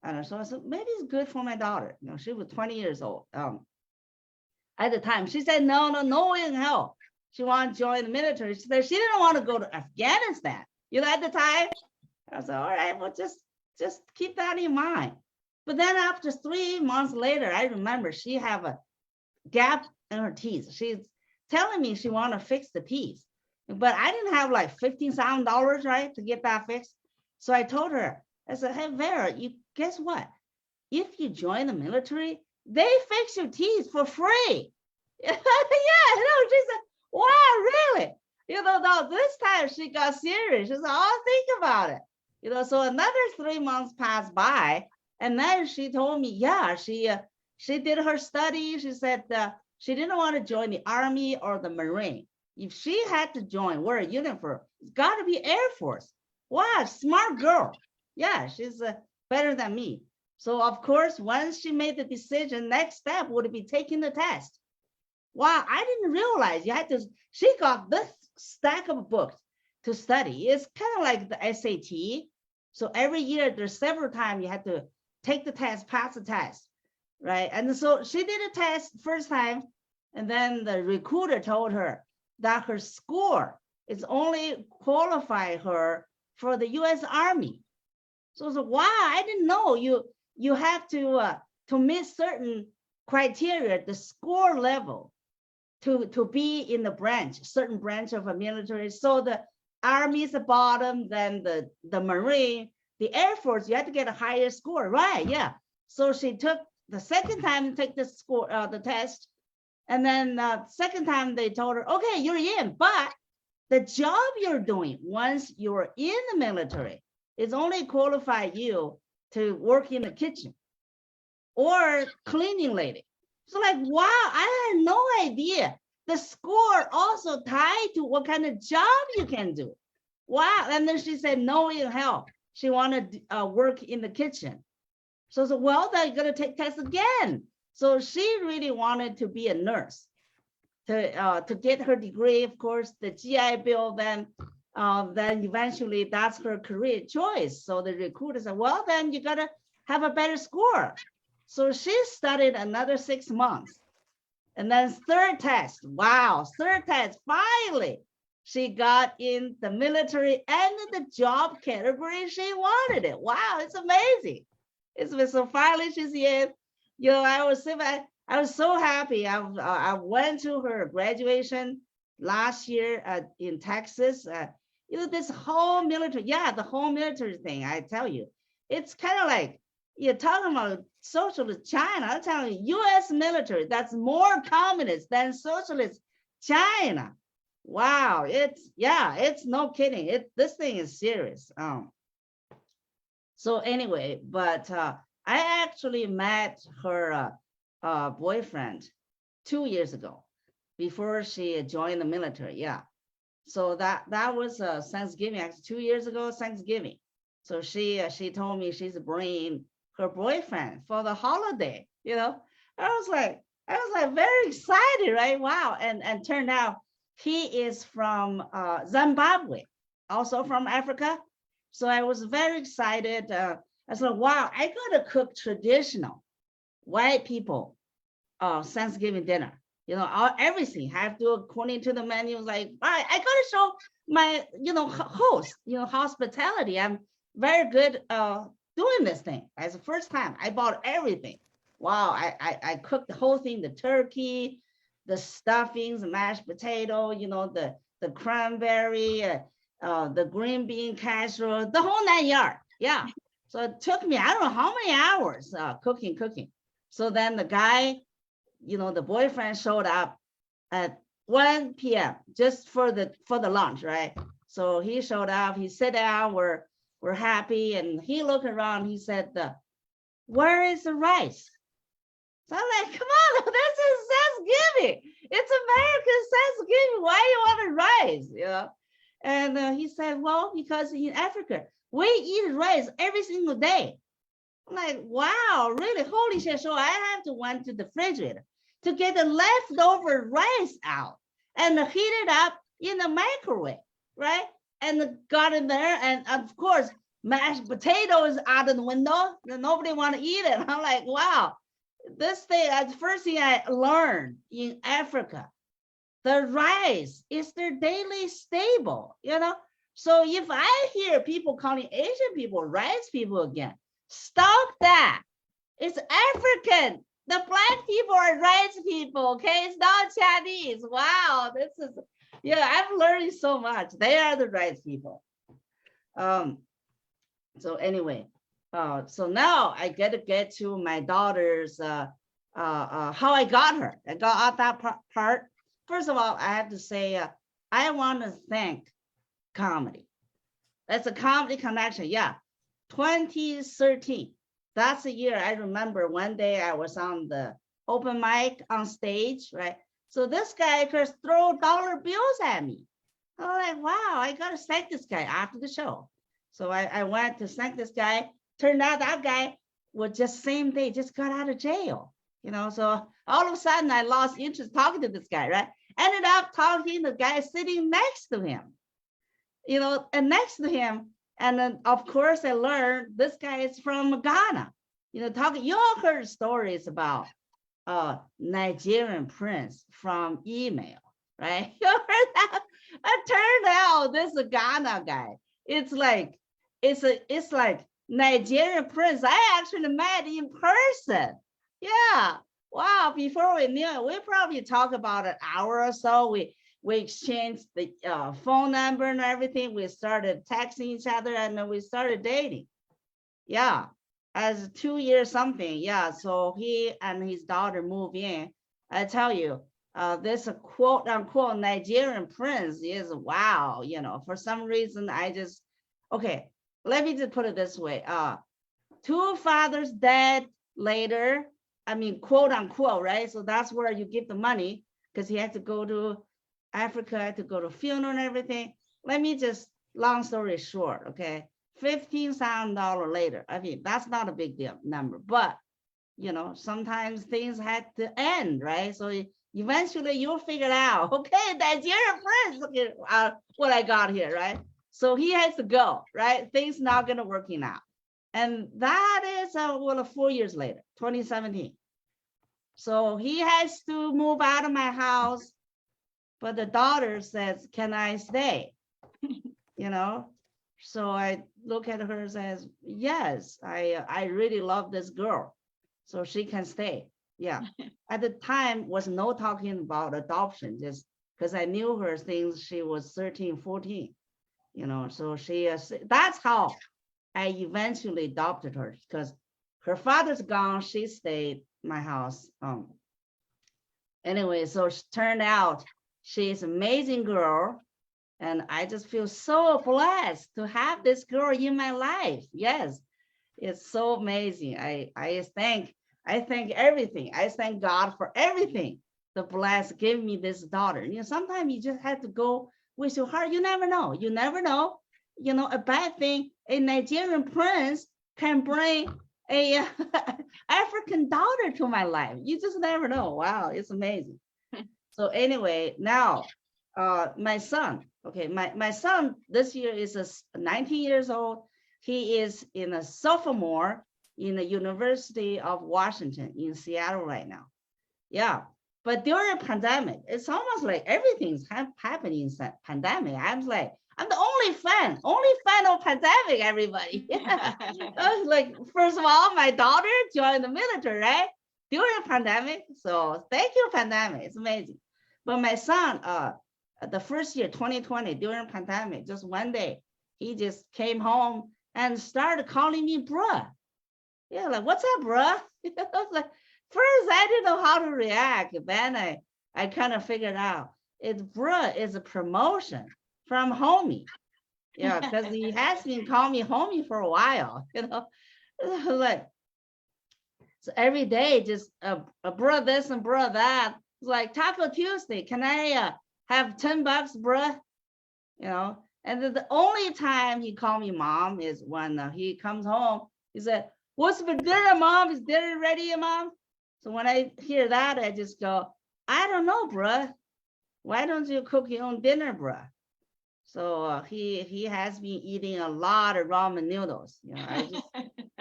And so I said, maybe it's good for my daughter. You know, she was 20 years old at the time. She said, no way in hell. She wanted to join the military. She said she didn't want to go to Afghanistan. You know, at the time, I said, all right, well, just keep that in mind. But then after 3 months later, I remember she have a gap in her teeth. She's telling me she want to fix the teeth. But I didn't have like $15,000, right, to get that fixed. So I told her, I said, hey, Vera, you guess what? If you join the military, they fix your teeth for free. Yeah, she said, wow, really? No, this time she got serious. She said, oh, think about it. So another 3 months passed by. And then she told me, yeah, she did her study. She said she didn't want to join the Army or the Marine. If she had to join, wear a uniform, it's got to be Air Force. Wow, smart girl. Yeah, she's better than me. So of course, once she made the decision, next step would be taking the test. Wow, I didn't realize she got this stack of books to study. It's kind of like the SAT. So every year there's several times you have to take the test, pass the test, right? And so she did a test first time, and then the recruiter told her that her score is only qualify her for the U.S. Army. So I said, wow, I didn't know you have to meet certain criteria, the score level to be in the certain branch of a military. So the Army is the bottom, then the Marine, the Air Force, you have to get a higher score, right? Yeah. So she took the second time to take the test. And then second time they told her, okay, you're in, but the job you're doing once you're in the military is only qualify you to work in the kitchen or cleaning lady. So like, wow, I had no idea. The score also tied to what kind of job you can do. Wow. And then she said, no in hell. She wanted to work in the kitchen. So I said, well, then you're going to take tests again. So she really wanted to be a nurse to get her degree, of course, the GI Bill, then eventually that's her career choice. So the recruiter said, well, then you got to have a better score. So she studied another 6 months. And then third test, finally, she got in the military and the job category she wanted it. Wow, it's amazing. So finally she's in. I was so happy. I went to her graduation last year in Texas. This whole military, the whole military thing, I tell you, it's kind of like, you're talking about socialist China. I'm telling you, US military, that's more communist than socialist China. Wow, it's no kidding. This thing is serious. So anyway, but I actually met her boyfriend 2 years ago before she joined the military. Yeah. So that was Thanksgiving, actually 2 years ago, Thanksgiving. So she told me she's bringing her boyfriend for the holiday. I was like very excited, right? Wow. And turned out he is from Zimbabwe, also from Africa. So I was very excited. I said, wow, I gotta cook traditional white people Thanksgiving dinner. Everything have to according to the menu. Like, I gotta show my, host, hospitality. I'm very good doing this thing. As the first time I bought everything. wow, I cooked the whole thing, the turkey, the stuffings, the mashed potato, you know, the cranberry, the green bean casserole, the whole 9 yards. Yeah. So it took me, I don't know how many hours cooking. So then the guy, you know, the boyfriend showed up at 1 p.m. just for the lunch, right? So he showed up, he sat down, we're happy, and he looked around, he said, where is the rice? So I'm like, come on, this is Thanksgiving. It's American Thanksgiving. Why you want a rice? You know? And he said, well, because in Africa, we eat rice every single day. I'm like, wow, really? Holy shit. So I have to went to the refrigerator to get the leftover rice out and heat it up in the microwave, right? And got in there. And of course, mashed potatoes out of the window. Nobody want to eat it. I'm like, wow. This thing, that's the first thing I learned in Africa. The rice is their daily staple, you know? So if I hear people calling Asian people rice people again, stop that. It's African. The black people are rice people, okay? It's not Chinese. Wow, this is, yeah, I'm learning so much. They are the rice people. So anyway, so now I get to my daughter's, how I got her. I got out that part. First of all, I have to say, I want to thank comedy. That's a comedy connection. Yeah, 2013. That's the year I remember one day I was on the open mic on stage, right? So this guy just throw dollar bills at me. I'm like, wow, I got to thank this guy after the show. So I went to thank this guy. Turned out that guy was just same day, just got out of jail. You know, so all of a sudden I lost interest talking to this guy, right? Ended up talking to the guy sitting next to him, you know, and next to him. And then of course I learned this guy is from Ghana, you know, talking, you all heard stories about Nigerian prince from email, right? You heard that? It turned out this Ghana guy, it's like Nigerian prince I actually met in person. Yeah. Wow. Before we knew it, we probably talked about an hour or so. We exchanged the phone number and everything. We started texting each other and then we started dating. Yeah. As 2 years something. Yeah. So he and his daughter moved in. I tell you, this quote unquote Nigerian prince is wow. You know, for some reason I just, okay, let me just put it this way. 2 fathers dead later. I mean, quote unquote, right? So that's where you give the money because he had to go to Africa, had to go to funeral and everything. Let me just, long story short, okay? $15,000 later. I mean, that's not a big deal number, but you know, sometimes things had to end, right? So eventually you'll figure it out. Okay, Nigerian prince, okay, what I got here, right? So he has to go, right? Things not gonna working out. And that is, well, 4 years later, 2017. So he has to move out of my house, but the daughter says, can I stay? You know? So I look at her and says, yes, I really love this girl. So she can stay. Yeah. At the time was no talking about adoption, just because I knew her since she was 13, 14. You know, so she, that's how I eventually adopted her because her father's gone. She stayed in my house. Anyway, so it turned out she's an amazing girl. And I just feel so blessed to have this girl in my life. Yes, it's so amazing. I thank everything. I thank God for everything. The bless give me this daughter. You know, sometimes you just have to go with your heart. You never know. You never know. You know, a bad thing, a Nigerian prince can bring a African daughter to my life. You just never know. Wow, it's amazing. So anyway, now my son, okay, my son this year is 19 years old. He is in a sophomore in the University of Washington in Seattle right now. Yeah, but during a pandemic, it's almost like everything's happening in pandemic. I'm like, I'm the only fan of pandemic, everybody. Yeah. Like, first of all, my daughter joined the military, right? during pandemic. So thank you, pandemic. It's amazing. But my son, the first year, 2020, during pandemic, just one day, he just came home and started calling me bruh. Yeah, like, what's up, bruh? I was like, first, I didn't know how to react. Then I kind of figured out it's bruh is a promotion from homie. Yeah, because he has been calling me homie for a while, like, so every day just a bruh this and bruh that. It's like Taco Tuesday. Can I have $10, bruh? And then the only time he called me mom is when he comes home. He said, "What's for dinner, mom? Is dinner ready, mom?" So when I hear that, I just go, "I don't know, bruh. Why don't you cook your own dinner, bruh?" So he has been eating a lot of ramen noodles. I just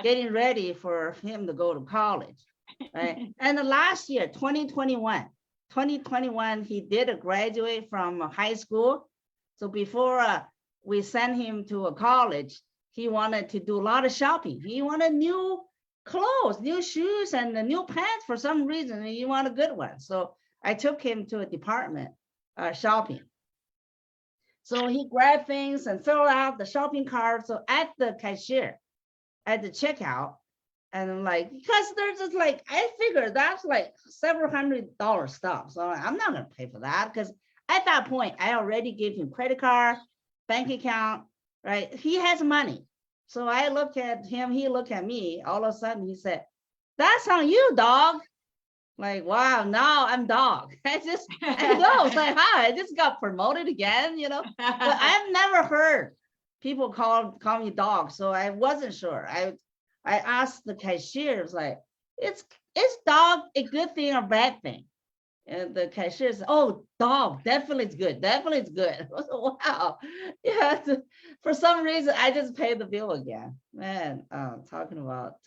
getting ready for him to go to college, right? And the last year, 2021, he did graduate from high school. So before we sent him to a college, he wanted to do a lot of shopping. He wanted new clothes, new shoes, and new pants for some reason. And he wanted a good one. So I took him to a department shopping. So he grabbed things and filled out the shopping cart. So at the cashier, at the checkout, and I'm like, because there's just like, I figured that's like several $100 stuff. So I'm not gonna pay for that, because at that point, I already gave him credit card, bank account, right? He has money. So I look at him, he looked at me, all of a sudden he said, "That's on you, dog." Like, wow, now I'm dog. I know, it's like, hi, I just got promoted again, But I've never heard people call me dog, so I wasn't sure. I asked the cashier, was like, is dog a good thing or bad thing? And the cashier said, "Oh, dog, definitely it's good. Definitely it's good." I was like, wow. Yeah, for some reason, I just paid the bill again. Man, talking about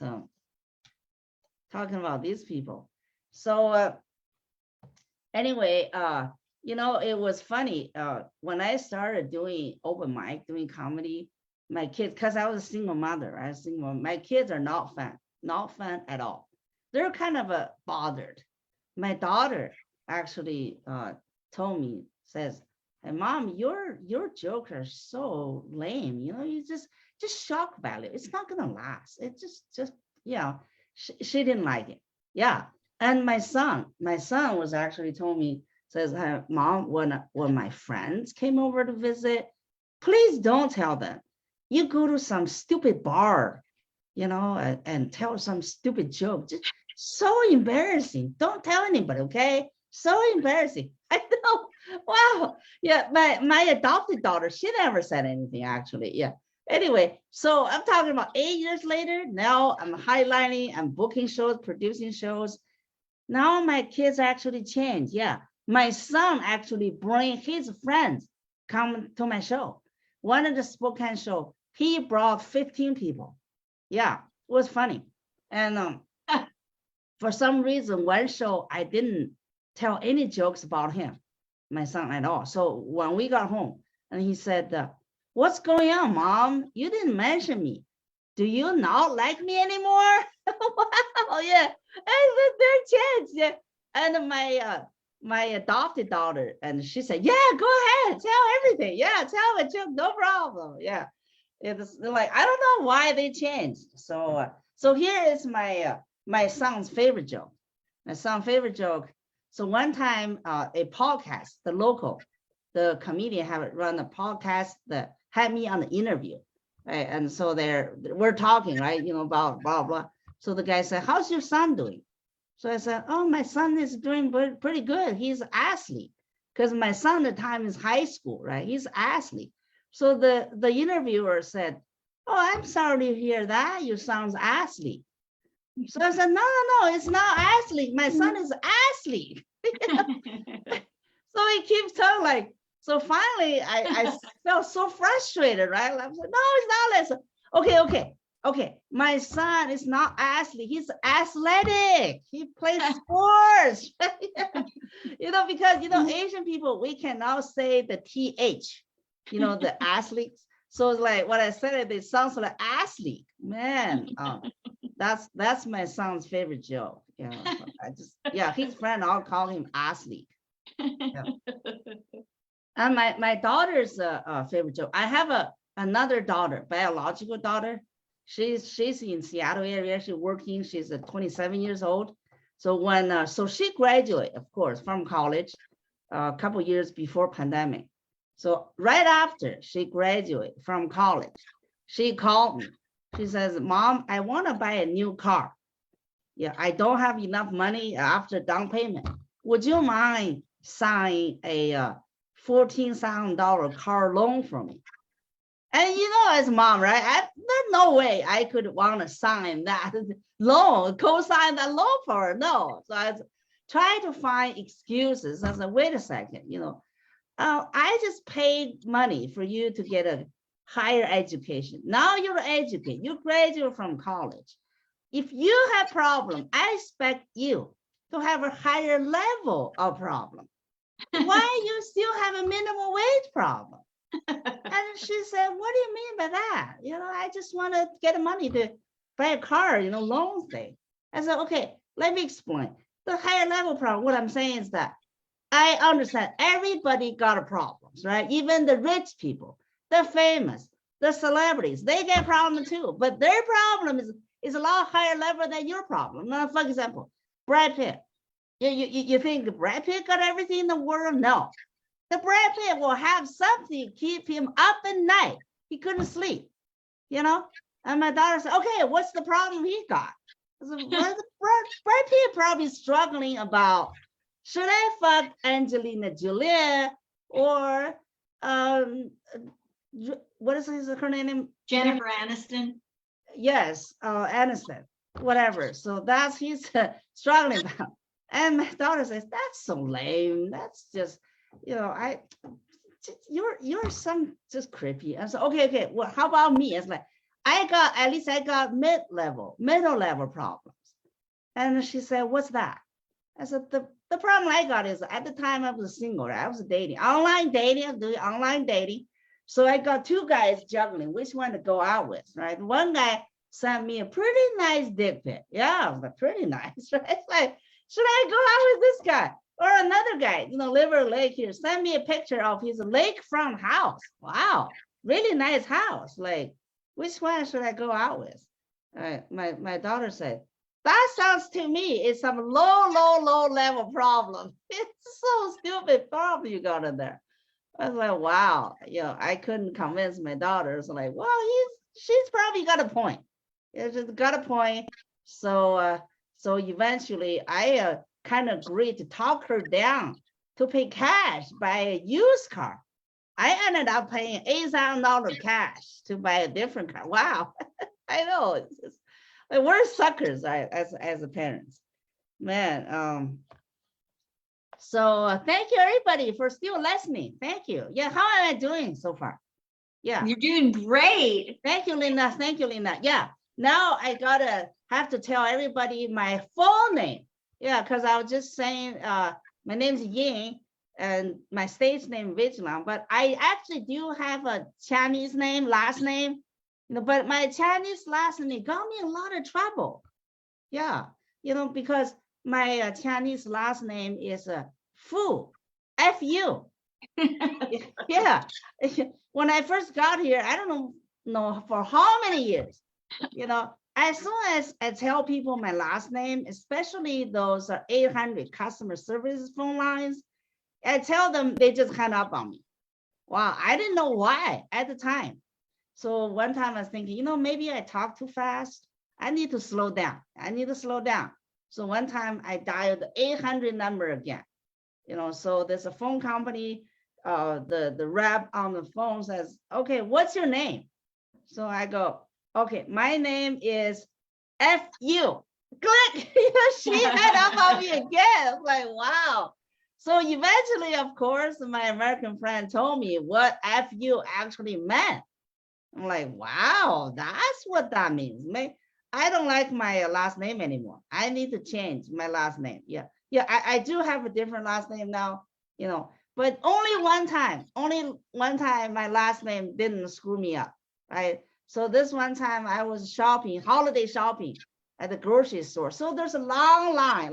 these people. So anyway, it was funny. When I started doing open mic, doing comedy, my kids, because I was a single mother, right? My kids are not fun at all. They're kind of bothered. My daughter actually told me, says, "Hey, Mom, your jokes are so lame. You just shock value. It's not gonna last. It just she didn't like it." Yeah. And my son was actually told me, says, "Hey, Mom, when my friends came over to visit, please don't tell them. You go to some stupid bar, and tell some stupid joke. Just so embarrassing. Don't tell anybody, okay? So embarrassing." I know. Wow. Yeah, my adopted daughter, she never said anything, actually. Yeah. Anyway, so I'm talking about 8 years later. Now I'm highlighting, I'm booking shows, producing shows. Now my kids actually change. Yeah. My son actually bring his friends come to my show. One of the Spokane show, he brought 15 people. Yeah, it was funny. And for some reason, one show, I didn't tell any jokes about him, my son, at all. So when we got home, and he said, "What's going on, Mom? You didn't mention me. Do you not like me anymore?" Wow, yeah. I said, "They're changed." Yeah. And my adopted daughter, and she said, "Yeah, go ahead, tell everything. Yeah, tell a joke, no problem." Yeah. It's like, I don't know why they changed. So here is my son's favorite joke. My son's favorite joke. So one time, a podcast, the comedian have run a podcast that had me on the interview, right? And so we're talking, right? About blah blah. So the guy said, "How's your son doing?" So I said, "Oh, my son is doing pretty good. He's an athlete." Because my son at the time is high school, right? He's an athlete. So the interviewer said, "Oh, I'm sorry to hear that. Your son's athlete." So I said, no, it's not athlete. My son is athlete. So he keeps telling, like, so finally I felt so frustrated, right? I was like, "No, it's not. Okay. My son is not athlete. He's athletic. He plays sports." Because Asian people, we can now say the TH, the athletes. So it's like what I said, it sounds like athlete. Man, That's my son's favorite joke. You know, his friend all call him Asleep. And my daughter's favorite joke. I have another daughter, biological daughter. She's in Seattle area. She's working. She's 27 years old. So when so she graduated, of course, from college a couple years before pandemic. So right after she graduated from college, she called me. She says, "Mom, I want to buy a new car. Yeah, I don't have enough money after down payment. Would you mind signing a $14,000 car loan for me?" And you know, as mom, right? There's no way I could want to sign that loan, co-sign that loan for her. No. So I try to find excuses. I said, wait a second, you know, I just paid money for you to get a higher education. Now you're educated, you graduate from college. If you have problem, I expect you to have a higher level of problem. Why you still have a minimum wage problem? And she said, what do you mean by that? You know, I just want to get money to buy a car, you know, loan thing. I said, okay, let me explain. The higher level problem, what I'm saying is that I understand everybody got problems, right? Even the rich people, the famous, the celebrities, they get problems too, but their problem is a lot higher level than your problem. Now, for example, Brad Pitt. You think Brad Pitt got everything in the world? No. The Brad Pitt will have something keep him up at night. He couldn't sleep, you know? And my daughter said, okay, what's the problem he got? I said, well, Brad Pitt probably struggling about, should I fuck Angelina Jolie or, what is her name? Jennifer Aniston. Yes, Aniston, whatever. So that's he's struggling about. And my daughter says, that's so lame. That's just, you know, you're some just creepy. And so, okay, well, how about me? It's like, I got middle level problems. And she said, what's that? I said, the problem I got is at the time I was single, right? I was dating, I'm doing online dating. So I got two guys juggling which one to go out with, right? One guy sent me a pretty nice dick pic. Yeah, I was like, pretty nice, right? It's like, should I go out with this guy? Or another guy, you know, River Lake here, send me a picture of his lakefront house. Wow, really nice house. Like, which one should I go out with? My daughter said, that sounds to me it's some low level problem. It's so stupid problem you got in there. I was like, wow, you know, I couldn't convince my daughter. It's like, well, she's probably got a point. It's just got a point. So eventually I kind of agreed to talk her down to pay cash, buy a used car. I ended up paying $8,000 cash to buy a different car. Wow, I know. It's just, like, we're suckers as a parents, man. So thank you everybody for still listening. Thank you. Yeah, how am I doing so far? Yeah, You're doing great. thank you, Linda. Thank you, Linda. Yeah, now I have to tell everybody my full name. Yeah, because I was just saying, my name's Ying and my stage name Vigilant, but I actually do have a Chinese name, last name, you know, but my Chinese last name got me a lot of trouble. Yeah, you know, because my Chinese last name is Fu, F-U. Yeah, when I first got here, I don't know for how many years, you know, as soon as I tell people my last name, especially those 800 customer service phone lines, I tell them, they just hang up on me. Wow, I didn't know why at the time. So one time I was thinking, you know, maybe I talk too fast. I need to slow down. So one time I dialed the 800 number again. You know, so there's a phone company, the rep on the phone says, okay, what's your name? So I go, okay, my name is F-U. Click, she hung up on me again. Like, wow. So eventually, of course, my American friend told me what F-U actually meant. I'm like, wow, that's what that means. I don't like my last name anymore. I need to change my last name. Yeah, I do have a different last name now, you know, but only one time my last name didn't screw me up, right? So this one time I was shopping, holiday shopping at the grocery store. So there's a long line.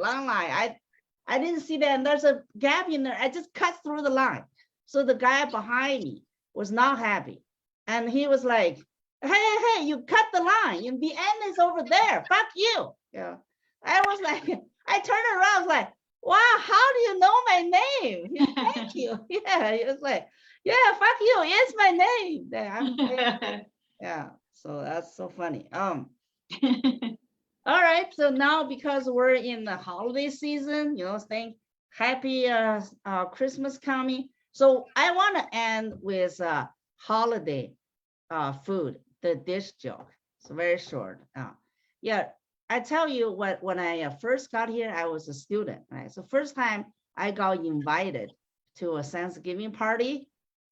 I didn't see that, and there's a gap in there. I just cut through the line. So the guy behind me was not happy. And he was like, hey, you cut the line. And the end is over there. Fuck you. Yeah. I was like, I turned around, I was like, wow, how do you know my name? He said, thank you. Yeah, he was like, yeah, fuck you. It's my name. Yeah, so that's so funny. All right, so now because we're in the holiday season, happy Christmas coming. So I want to end with holiday food, the dish joke. It's very short. Yeah, I tell you what, when I first got here, I was a student, right? So first time I got invited to a Thanksgiving party,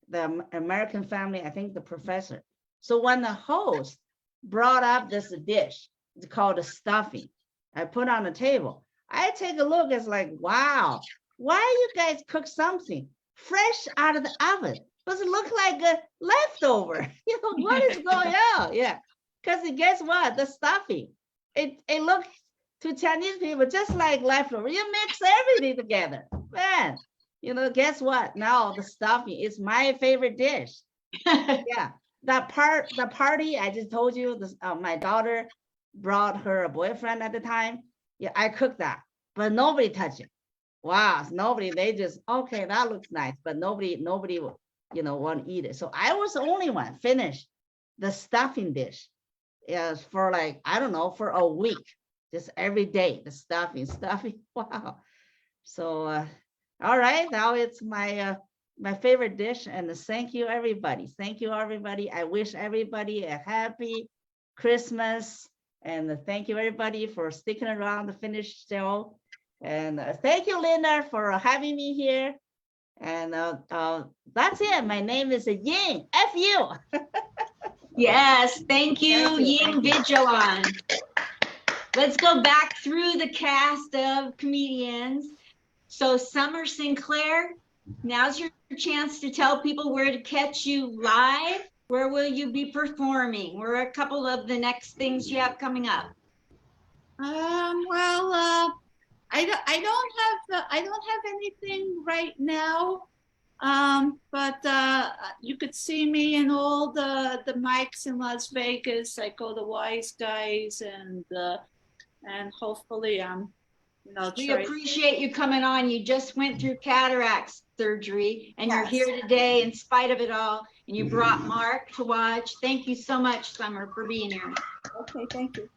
the American family, I think the professor. So when the host brought up this dish, it's called a stuffing, I put on the table. I take a look, it's like, wow, why you guys cook something fresh out of the oven? Does it look like a leftover? What is going on? Yeah, because guess what? The stuffing, it looks to Chinese people just like leftover. You mix everything together, man. Guess what? Now the stuffing is my favorite dish. Yeah, the party I just told you. My daughter brought her boyfriend at the time. Yeah, I cooked that, but nobody touched it. Wow, nobody. They just, okay, that looks nice, but nobody want to eat it. So I was the only one finished the stuffing dish. Yeah, for like, I don't know, for a week, just every day, the stuffing. Wow. So, all right, now it's my favorite dish, and thank you, everybody. Thank you, everybody. I wish everybody a happy Christmas, and thank you, everybody, for sticking around to finish the show. And thank you, Linda, for having me here. And that's it. My name is Ying. F you. Yes, thank you, Ying Vigilon. Let's go back through the cast of comedians. So Summer Sinclair, now's your chance to tell people where to catch you live. Where will you be performing? Where are a couple of the next things you have coming up? Well, I don't have anything right now. But you could see me in all the mics in Las Vegas. I go to Wise Guys, and hopefully We appreciate you coming on. You just went through cataract surgery, and you're here today in spite of it all, and you brought Mark to watch. Thank you so much, Summer, for being here. Okay, thank you.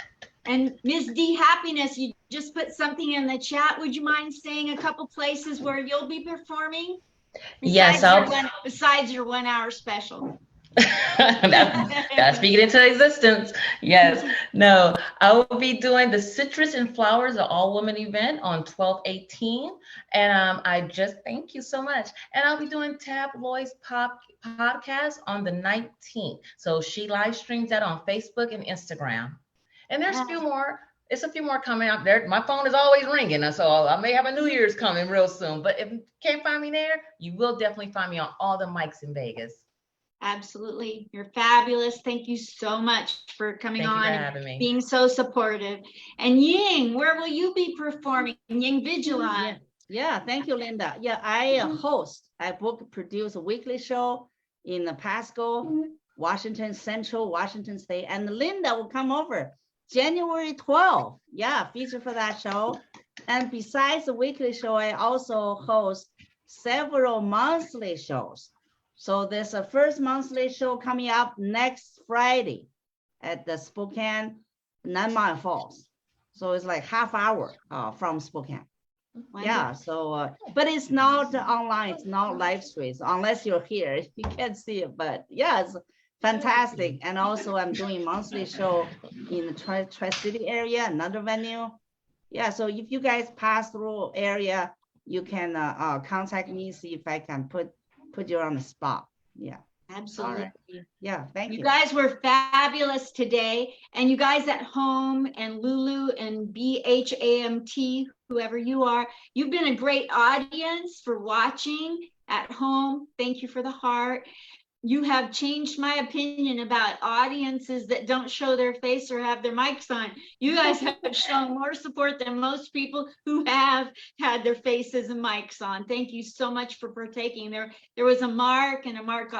And Ms. D Happiness, you just put something in the chat. Would you mind saying a couple places where you'll be performing? Yes, besides your 1 hour special. That's speaking into existence. Yes. No, I will be doing the Citrus and Flowers, an all-woman event on 12/18. And I just thank you so much. And I'll be doing Tabloids podcast on the 19th. So she live streams that on Facebook and Instagram. And there's a few more. It's a few more coming out there. My phone is always ringing, so I may have a New Year's coming real soon. But if you can't find me there, you will definitely find me on all the mics in Vegas. Absolutely. You're fabulous. Thank you so much for coming on and being so supportive. And Ying, where will you be performing? Ying Vigilon. Yeah, thank you, Linda. Yeah, I produce a weekly show in the Pasco, Washington Central, Washington State. And Linda will come over January 12th. Yeah, feature for that show. And besides the weekly show, I also host several monthly shows. So there's a first monthly show coming up next Friday at the Spokane 9 Mile Falls. So it's like half hour from Spokane. Yeah, so, but it's not online, it's not live streams, unless you're here, you can't see it, but yeah, it's fantastic. And also I'm doing monthly show in the Tri-City area, another venue. Yeah, so if you guys pass through area, you can contact me, see if I can put you on the spot. Yeah. Absolutely. Right. Yeah, thank you. You guys were fabulous today. And you guys at home, and Lulu and BHAMT, whoever you are, you've been a great audience for watching at home. Thank you for the heart. you have changed my opinion about audiences that don't show their face or have their mics on. You guys have shown more support than most people who have had their faces and mics on. Thank you so much for partaking. There was a Mark and a Mark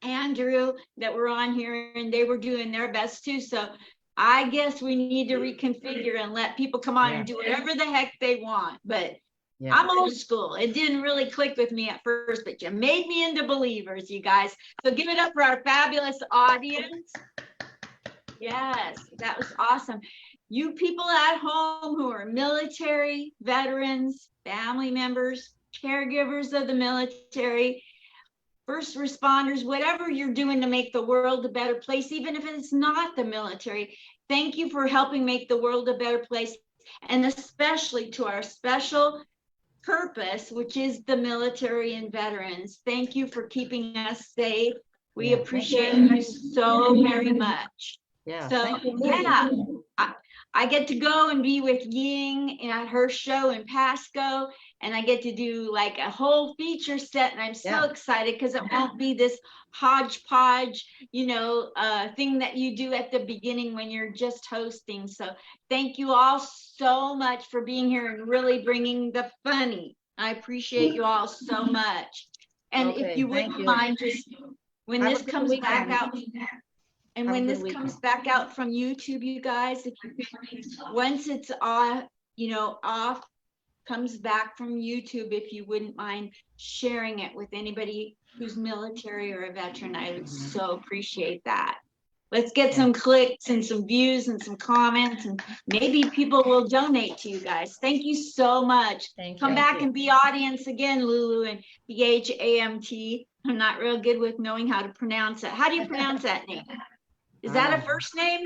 Andrew that were on here, and they were doing their best too. So I guess we need to reconfigure and let people come on and do whatever the heck they want. But Yeah. I'm old school. It didn't really click with me at first, but you made me into believers, you guys. So give it up for our fabulous audience. Yes, that was awesome. You people at home who are military, veterans, family members, caregivers of the military, first responders, whatever you're doing to make the world a better place, even if it's not the military, thank you for helping make the world a better place. And especially to our special purpose, which is the military and veterans. Thank you for keeping us safe. We Yeah, appreciate thank you so very much. Yeah. So thank you. yeah, I get to go and be with Ying at her show in Pasco, and I get to do like a whole feature set, and I'm so Yeah. excited because it won't be this hodgepodge, thing that you do at the beginning when you're just hosting. So thank you all so much for being here and really bringing the funny. I appreciate you all so much. And if Okay, you thank wouldn't you. mind, just when Have a this good comes back weekend. out, and Have a when good this comes weekend. back out from YouTube, you guys, once it's off, comes back from YouTube, if you wouldn't mind sharing it with anybody who's military or a veteran, I would so appreciate that. Let's get some clicks and some views and some comments, and maybe people will donate to you guys. Thank you so much. Thank Come you. back and be audience again, Lulu and BHAMT. I'm not real good with knowing how to pronounce it. How do you pronounce that name? Is that a first name?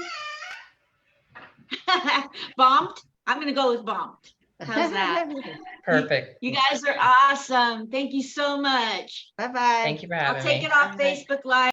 Bombed? I'm gonna go with bombed. How's that? Perfect. You guys are awesome. Thank you so much. Bye-bye. Thank you for I'll having take me. it off Facebook Live.